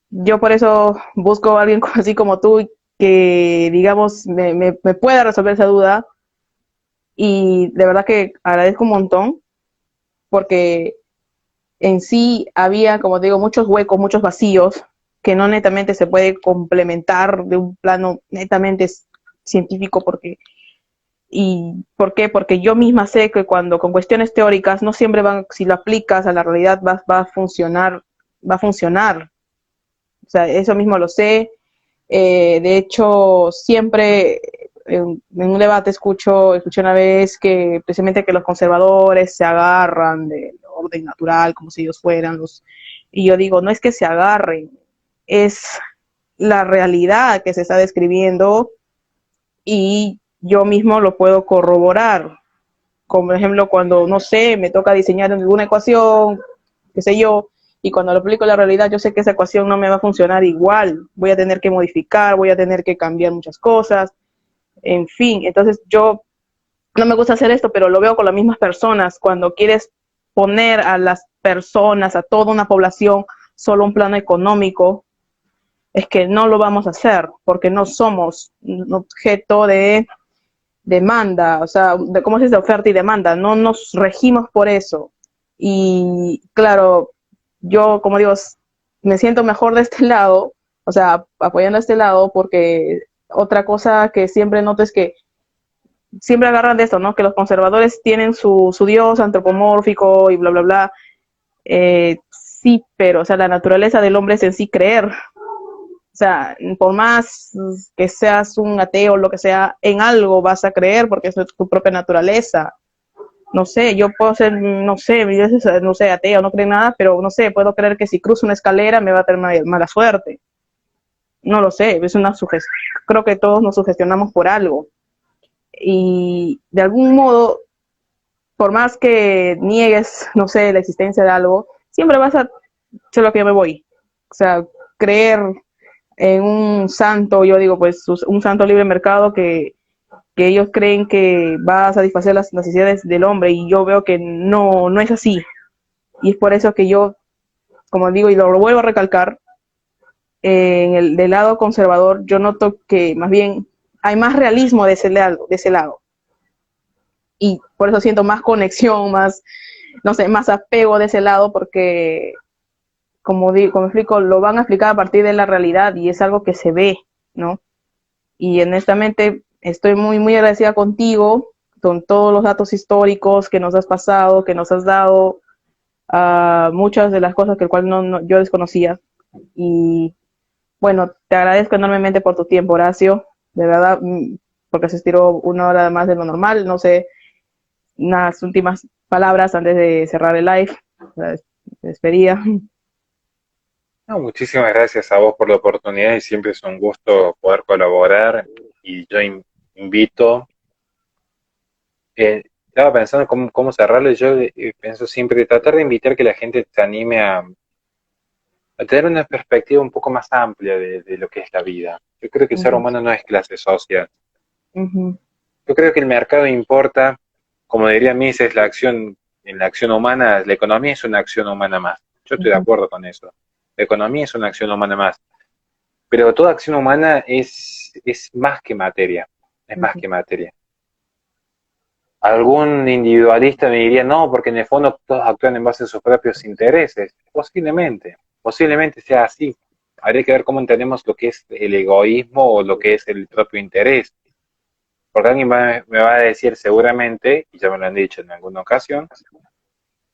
yo por eso busco a alguien así como tú que, digamos, me pueda resolver esa duda y de verdad que agradezco un montón porque en sí había, como te digo, muchos huecos, muchos vacíos que no netamente se puede complementar de un plano netamente científico porque ¿y por qué? Porque yo misma sé que cuando con cuestiones teóricas no siempre van, si lo aplicas a la realidad va a funcionar, va a funcionar. O sea, eso mismo lo sé. De hecho, siempre en un debate escuché una vez que precisamente que los conservadores se agarran del orden natural como si ellos fueran los... Y yo digo, no es que se agarren, es la realidad que se está describiendo y yo mismo lo puedo corroborar. Como por ejemplo cuando, no sé, me toca diseñar alguna ecuación, qué sé yo, y cuando lo aplico a la realidad yo sé que esa ecuación no me va a funcionar igual, voy a tener que modificar, voy a tener que cambiar muchas cosas, en fin, entonces yo no me gusta hacer esto, pero lo veo con las mismas personas, cuando quieres poner a las personas, a toda una población, solo un plano económico, es que no lo vamos a hacer, porque no somos un objeto de demanda, o sea, de cómo es esa oferta y demanda, no nos regimos por eso. Y claro, yo, como digo, me siento mejor de este lado, o sea, apoyando a este lado, porque otra cosa que siempre noto es que siempre agarran de esto, ¿no? Que los conservadores tienen su dios antropomórfico y bla, bla, bla. Sí, pero, o sea, la naturaleza del hombre es en sí creer. O sea, por más que seas un ateo o lo que sea, en algo vas a creer porque eso es tu propia naturaleza. No sé, yo puedo ser, no sé, no sé, ateo, no creo en nada, pero no sé, puedo creer que si cruzo una escalera me va a tener mala suerte. No lo sé, es una sugestión. Creo que todos nos sugestionamos por algo. Y de algún modo, por más que niegues, no sé, la existencia de algo, siempre vas a ser lo que yo me voy. O sea, creer en un santo, yo digo, pues un santo libre mercado que ellos creen que va a satisfacer las necesidades del hombre y yo veo que no es así. Y es por eso que yo, como digo, y lo vuelvo a recalcar, en el del lado conservador yo noto que más bien hay más realismo de ese lado. Y por eso siento más conexión, más, no sé, más apego de ese lado, porque como explico, lo van a explicar a partir de la realidad y es algo que se ve, ¿no? Y honestamente estoy muy agradecida contigo, con todos los datos históricos que nos has pasado, que nos has dado, muchas de las cosas que el cual yo desconocía. Y bueno, te agradezco enormemente por tu tiempo, Horacio, de verdad, porque se estiró una hora más de lo normal. No sé, unas últimas palabras antes de cerrar el live, la despedida. No, muchísimas gracias a vos por la oportunidad y siempre es un gusto poder colaborar y yo invito, estaba pensando cómo cerrarlo y yo pienso siempre tratar de invitar que la gente se anime a tener una perspectiva un poco más amplia de lo que es la vida. Yo creo que el ser Ujú, humano no es clase social. ujú, Yo creo que el mercado importa, como diría Mises, la acción, en la acción humana, la economía es una acción humana más. Yo estoy de ujú, acuerdo con eso. La economía es una acción humana más. Pero toda acción humana es más que materia, es más ujú, que materia. Algún individualista me diría, no, porque en el fondo todos actúan en base a sus propios intereses. Posiblemente sea así. Habría que ver cómo entendemos lo que es el egoísmo o lo que es el propio interés. Porque alguien me va a decir seguramente, y ya me lo han dicho en alguna ocasión,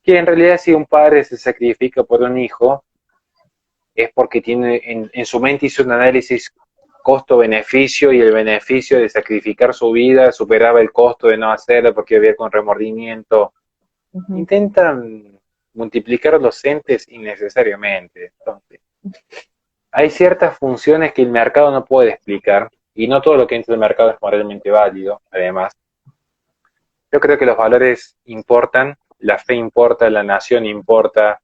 que en realidad si un padre se sacrifica por un hijo, es porque tiene en su mente hizo un análisis costo-beneficio y el beneficio de sacrificar su vida superaba el costo de no hacerlo porque vivía con remordimiento. ujú. Intentan multiplicar los entes innecesariamente. Entonces, Hay ciertas funciones que el mercado no puede explicar, y no todo lo que entra en el mercado es moralmente válido, además. Yo creo que los valores importan, la fe importa, la nación importa,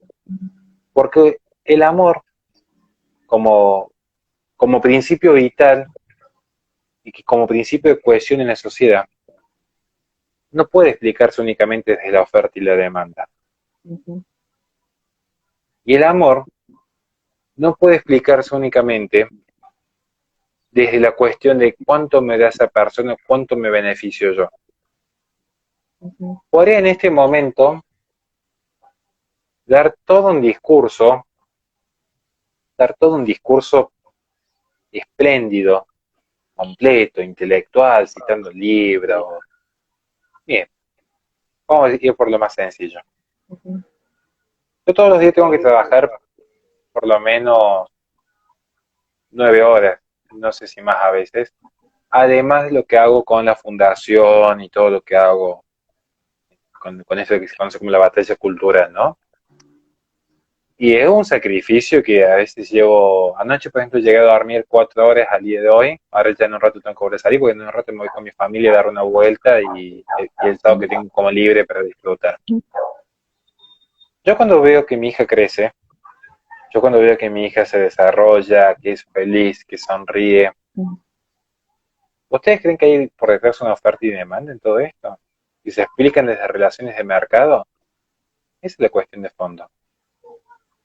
porque el amor como, como principio vital y que como principio de cohesión en la sociedad no puede explicarse únicamente desde la oferta y la demanda. Ujú, Y el amor no puede explicarse únicamente desde la cuestión de cuánto me da esa persona, cuánto me beneficio yo. ujú, Podría en este momento dar todo un discurso, dar todo un discurso espléndido, completo, intelectual, citando libros. Bien, vamos a ir por lo más sencillo. ujú, Yo todos los días tengo que trabajar por lo menos 9 horas, no sé si más a veces, además de lo que hago con la fundación y todo lo que hago con eso que se conoce como la batalla cultural, ¿no? Y es un sacrificio que a veces llevo, anoche por ejemplo llegué a dormir 4 horas al día de hoy, ahora ya en un rato tengo que volver a salir porque en un rato me voy con mi familia a dar una vuelta y el sábado que tengo como libre para disfrutar. Yo cuando veo que mi hija crece, yo cuando veo que mi hija se desarrolla, que es feliz, que sonríe, ujú. ¿ustedes creen que hay por detrás una oferta y demanda en todo esto? ¿Y se explican desde relaciones de mercado? Esa es la cuestión de fondo.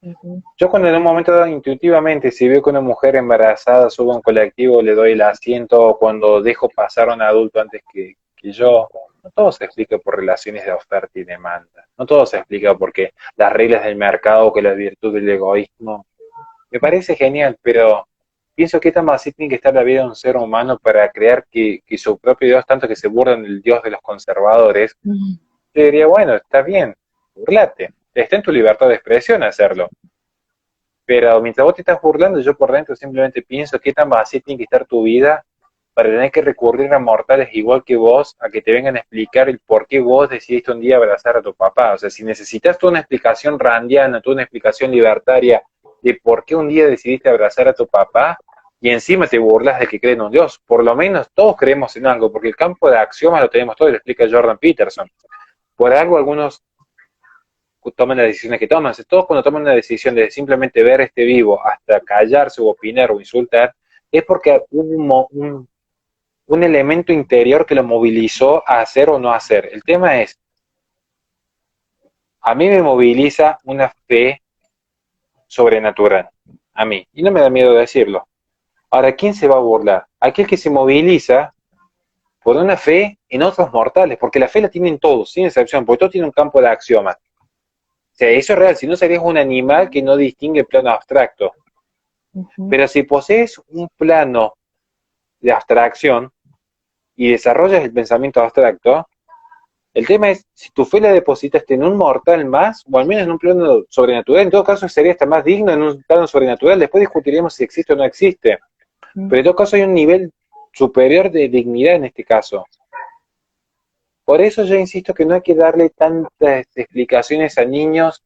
Ujú, Yo cuando en un momento dado, intuitivamente, si veo que una mujer embarazada sube a un colectivo, le doy el asiento, o cuando dejo pasar a un adulto antes que yo, no todo se explica por relaciones de oferta y demanda. No todo se explica porque las reglas del mercado o que la virtud del egoísmo. Me parece genial, pero pienso que tan así tiene que estar la vida de un ser humano para creer que su propio Dios, tanto que se burlan del Dios de los conservadores. ujú, Yo diría, bueno, está bien, burlate, está en tu libertad de expresión hacerlo. Pero mientras vos te estás burlando, yo por dentro simplemente pienso qué tan vacía tiene que estar tu vida para tener que recurrir a mortales igual que vos a que te vengan a explicar el por qué vos decidiste un día abrazar a tu papá. O sea, si necesitas tú una explicación randiana, tú una explicación libertaria de por qué un día decidiste abrazar a tu papá y encima te burlas de que creen en un Dios, por lo menos todos creemos en algo, porque el campo de axiomas lo tenemos todo y lo explica Jordan Peterson. Por algo algunos toman las decisiones que toman. Todos cuando toman una decisión de simplemente ver este vivo hasta callarse o opinar o insultar, es porque hubo un elemento interior que lo movilizó a hacer o no hacer. El tema es, a mí me moviliza una fe sobrenatural, a mí, y no me da miedo decirlo. Ahora, ¿quién se va a burlar? Aquel que se moviliza por una fe en otros mortales, porque la fe la tienen todos, sin excepción, porque todos tienen un campo de axiomas. O sea, eso es real, si no serías un animal que no distingue el plano abstracto. ujú. Pero si posees un plano de abstracción y desarrollas el pensamiento abstracto, el tema es si tu fe la depositaste en un mortal más, o al menos en un plano sobrenatural, en todo caso sería hasta más digno en un plano sobrenatural, después discutiremos si existe o no existe, pero en todo caso hay un nivel superior de dignidad en este caso. Por eso yo insisto que no hay que darle tantas explicaciones a niños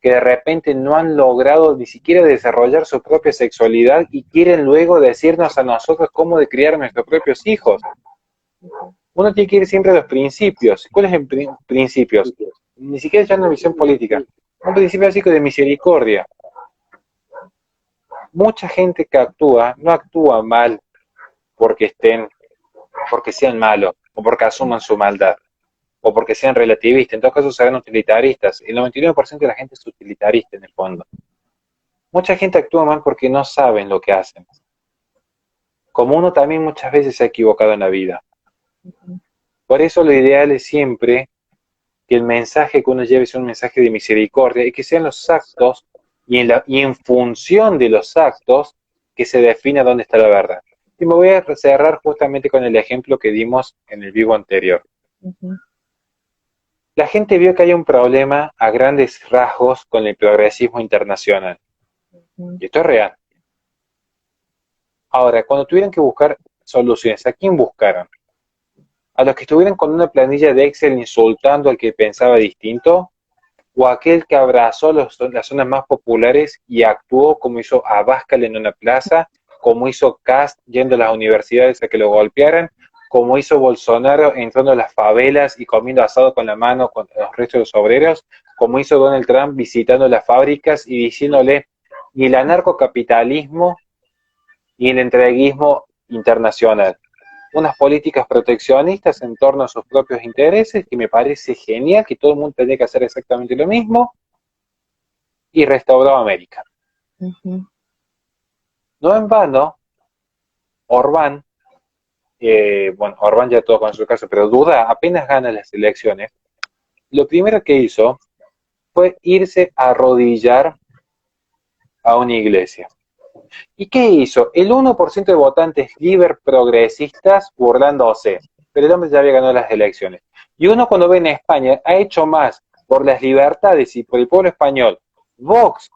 que de repente no han logrado ni siquiera desarrollar su propia sexualidad y quieren luego decirnos a nosotros cómo de criar a nuestros propios hijos. Uno tiene que ir siempre a los principios. ¿Cuáles son principios? Ni siquiera ya una visión política. Un principio básico de misericordia. Mucha gente que actúa, no actúa mal porque sean malos, o porque asuman su maldad, o porque sean relativistas. En todo caso serán utilitaristas. El 99% de la gente es utilitarista en el fondo. Mucha gente actúa mal porque no saben lo que hacen. Como uno también muchas veces se ha equivocado en la vida. Por eso lo ideal es siempre que el mensaje que uno lleve sea un mensaje de misericordia y que sean los actos y en función de los actos que se defina dónde está la verdad. Y me voy a cerrar justamente con el ejemplo que dimos en el vivo anterior. Ujú, La gente vio que hay un problema a grandes rasgos con el progresismo internacional. ujú, Y esto es real. Ahora, cuando tuvieron que buscar soluciones, ¿a quién buscaron? A los que estuvieran con una planilla de Excel insultando al que pensaba distinto, o aquel que abrazó las zonas más populares y actuó como hizo Abascal en una plaza, como hizo Kast yendo a las universidades a que lo golpearan, como hizo Bolsonaro entrando a las favelas y comiendo asado con la mano con los restos de los obreros, como hizo Donald Trump visitando las fábricas y diciéndole ni el anarcocapitalismo y el entreguismo internacional. Unas políticas proteccionistas en torno a sus propios intereses, que me parece genial, que todo el mundo tendría que hacer exactamente lo mismo, y restauró América. No en vano, Orbán, bueno, Orbán ya todo con su caso, pero Duda apenas gana las elecciones, lo primero que hizo fue irse a arrodillar a una iglesia. ¿Y qué hizo? El 1% de votantes liber progresistas burlándose, pero el hombre ya había ganado las elecciones. Y uno cuando ve en España ha hecho más por las libertades y por el pueblo español. Vox,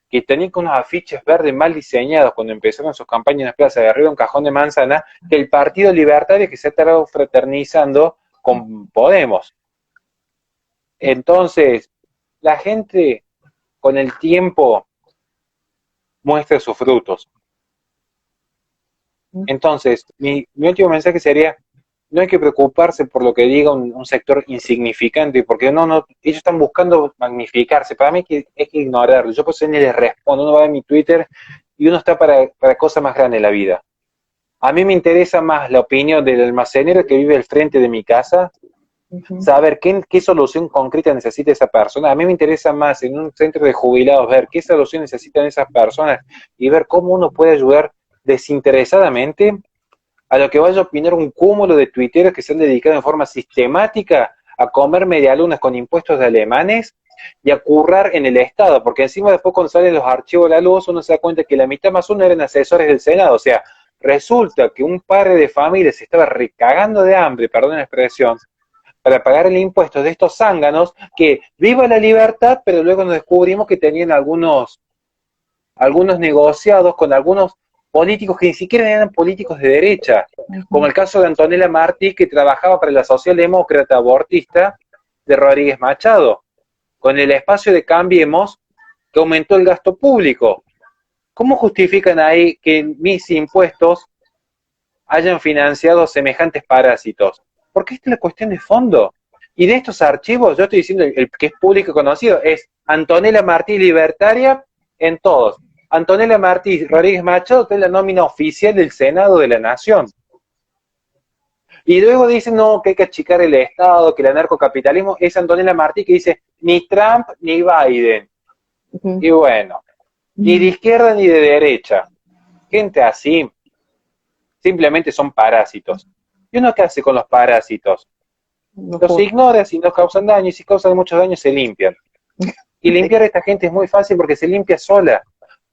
que tenía con unos afiches verdes mal diseñados cuando empezaron sus campañas en las plazas de arriba un cajón de manzana, que el Partido Libertario que se ha estado fraternizando con Podemos. Entonces, la gente con el tiempo muestra sus frutos. Entonces, mi último mensaje sería, no hay que preocuparse por lo que diga un sector insignificante, porque ellos están buscando magnificarse. Para mí hay que ignorarlo. Yo pues ni les respondo, uno va a mi Twitter y uno está para cosas más grandes en la vida. A mí me interesa más la opinión del almacenero que vive al frente de mi casa, saber qué solución concreta necesita esa persona. A mí me interesa más en un centro de jubilados ver qué solución necesitan esas personas y ver cómo uno puede ayudar desinteresadamente a lo que vaya a opinar un cúmulo de tuiteros que se han dedicado en forma sistemática a comer medialunas con impuestos de alemanes y a currar en el Estado, porque encima después cuando salen los archivos a la luz uno se da cuenta que la mitad más uno eran asesores del Senado. O sea, resulta que un padre de familia se estaba recagando de hambre, perdón la expresión, para pagar el impuesto de estos zánganos que viva la libertad, pero luego nos descubrimos que tenían algunos negociados con algunos políticos que ni siquiera eran políticos de derecha, como el caso de Antonella Martí, que trabajaba para la socialdemócrata abortista de Rodríguez Machado, con el espacio de Cambiemos, que aumentó el gasto público. ¿Cómo justifican ahí que mis impuestos hayan financiado semejantes parásitos? Porque esta es la cuestión de fondo. Y de estos archivos, yo estoy diciendo, el que es público conocido, es Antonella Martí libertaria en todos. Antonella Martí Rodríguez Machado es la nómina oficial del Senado de la Nación. Y luego dicen, no, que hay que achicar el Estado, que el anarcocapitalismo, es Antonella Martí que dice, ni Trump ni Biden. Y bueno, ni de izquierda ni de derecha. Gente así, simplemente son parásitos. ¿Y uno qué hace con los parásitos? Los ignora si no causan daño, y si causan muchos daños se limpian. Y limpiar a esta gente es muy fácil porque se limpia sola.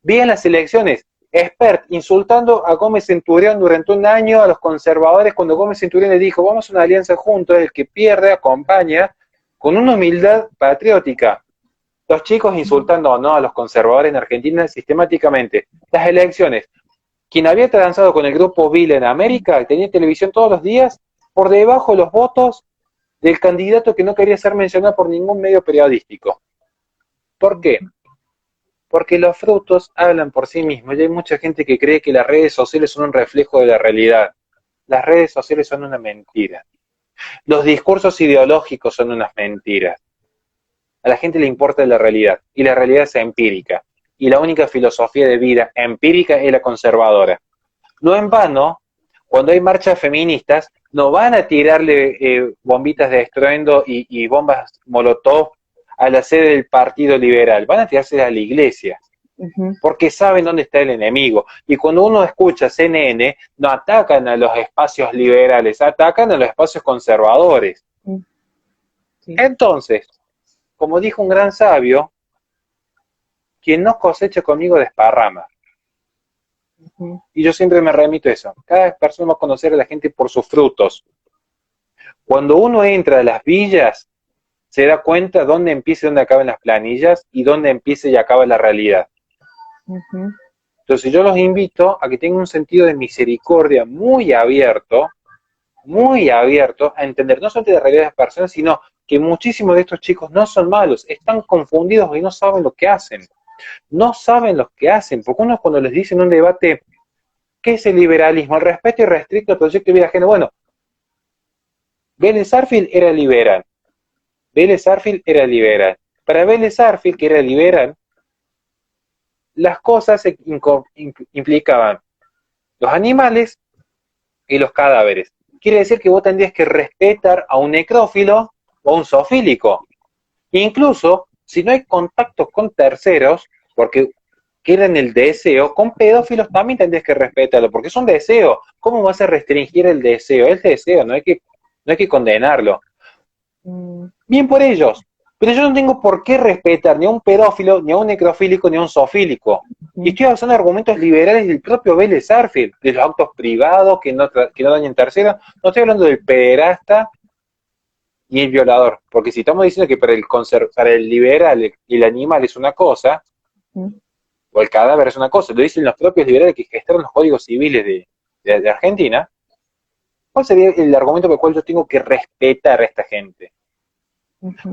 Vi en las elecciones, Espert insultando a Gómez Centurión durante un año a los conservadores cuando Gómez Centurión le dijo, vamos a una alianza juntos, el que pierde acompaña, con una humildad patriótica. Los chicos insultando no a los conservadores en Argentina sistemáticamente. Las elecciones, quien había transado con el grupo Vila en América, tenía televisión todos los días, por debajo de los votos del candidato que no quería ser mencionado por ningún medio periodístico. ¿Por qué? Porque los frutos hablan por sí mismos y hay mucha gente que cree que las redes sociales son un reflejo de la realidad. Las redes sociales son una mentira. Los discursos ideológicos son unas mentiras. A la gente le importa la realidad y la realidad es empírica. Y la única filosofía de vida empírica es la conservadora. No en vano, cuando hay marchas feministas, no van a tirarle bombitas de estruendo y bombas molotov a la sede del Partido Liberal, van a tirarse a la iglesia, porque saben dónde está el enemigo. Y cuando uno escucha CNN, no atacan a los espacios liberales, atacan a los espacios conservadores. Sí. Entonces, como dijo un gran sabio, quien no cosecha conmigo desparrama. Y yo siempre me remito a eso. Cada persona va a conocer a la gente por sus frutos. Cuando uno entra a las villas, se da cuenta dónde empieza y dónde acaban las planillas y dónde empieza y acaba la realidad. Entonces yo los invito a que tengan un sentido de misericordia muy abierto a entender no solamente la realidad de las personas, sino que muchísimos de estos chicos no son malos, están confundidos y no saben lo que hacen. No saben lo que hacen, porque uno cuando les dice en un debate, ¿qué es el liberalismo? El respeto irrestricto al proyecto de vida ajena. Bueno, Vélez Sarsfield era liberal. Vélez Sarsfield era liberal. Para Vélez Sarsfield, que era liberal, las cosas implicaban los animales y los cadáveres. Quiere decir que vos tendrías que respetar a un necrófilo o a un zoofílico. Incluso, si no hay contactos con terceros, porque quieren el deseo, con pedófilos también tendrías que respetarlo, porque es un deseo. ¿Cómo vas a restringir el deseo? Es deseo, no hay que condenarlo. Bien por ellos, pero yo no tengo por qué respetar ni a un pedófilo, ni a un necrofílico, ni a un zoofílico. Y estoy usando argumentos liberales del propio Vélez Sarsfield, de los autos privados que no dañen terceros. No estoy hablando del pederasta y el violador, porque si estamos diciendo que para el liberal el animal es una cosa, o el cadáver es una cosa, lo dicen los propios liberales que gestaron los códigos civiles de Argentina, ¿cuál sería el argumento por el cual yo tengo que respetar a esta gente?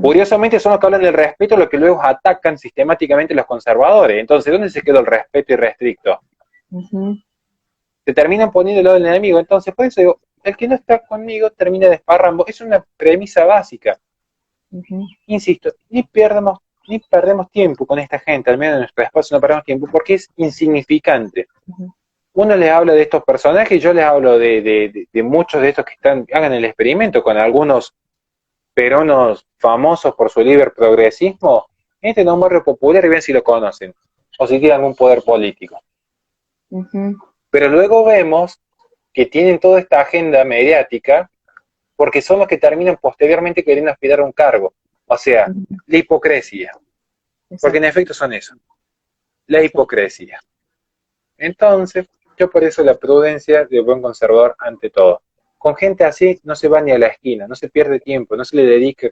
Curiosamente son los que hablan del respeto los que luego atacan sistemáticamente los conservadores. Entonces, ¿dónde se quedó el respeto irrestricto? Se terminan poniendo al lado del enemigo. Entonces, por eso digo, el que no está conmigo termina desparrando. Es una premisa básica. Insisto, ni perdemos tiempo con esta gente, al menos en nuestro espacio no perdemos tiempo, porque es insignificante. Uno les habla de estos personajes, yo les hablo de muchos de estos que hagan el experimento con algunos peronos famosos por su libre progresismo, entren a un barrio popular y ven si lo conocen, o si tienen algún poder político. Pero luego vemos que tienen toda esta agenda mediática, porque son los que terminan posteriormente queriendo aspirar a un cargo. O sea, la hipocresía. Porque en efecto son eso, la hipocresía. Entonces, yo por eso la prudencia de buen conservador ante todo. Con gente así no se va ni a la esquina, no se pierde tiempo, no se le dedica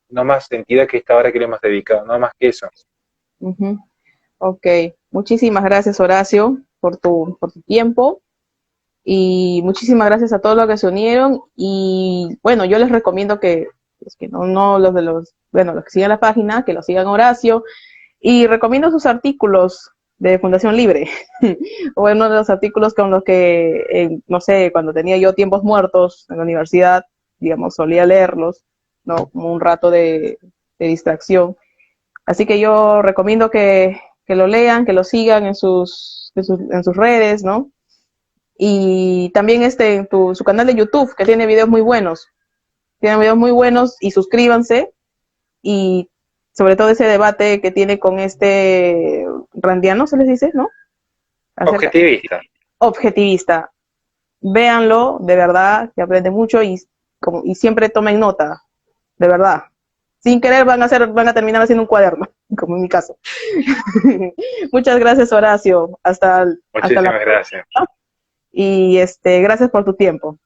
no más entidad que esta hora que le hemos dedicado, no más que eso. Ok, muchísimas gracias Horacio por tu tiempo y muchísimas gracias a todos los que se unieron y bueno, yo les recomiendo que los que sigan la página, que lo sigan Horacio y recomiendo sus artículos de Fundación Libre, o uno de los artículos con los que, no sé, cuando tenía yo tiempos muertos en la universidad, digamos, solía leerlos, ¿no? Como un rato de distracción. Así que yo recomiendo que lo lean, que lo sigan en sus redes, ¿no? Y también su canal de YouTube, que tiene videos muy buenos. Tiene videos muy buenos y suscríbanse. Y sobre todo ese debate que tiene con randiano, se les dice, ¿no? Objetivista. Véanlo, de verdad, que aprende mucho y siempre tomen nota, de verdad. Sin querer van a terminar haciendo un cuaderno, como en mi caso. Muchas gracias, Horacio. Muchísimas gracias. Y gracias por tu tiempo.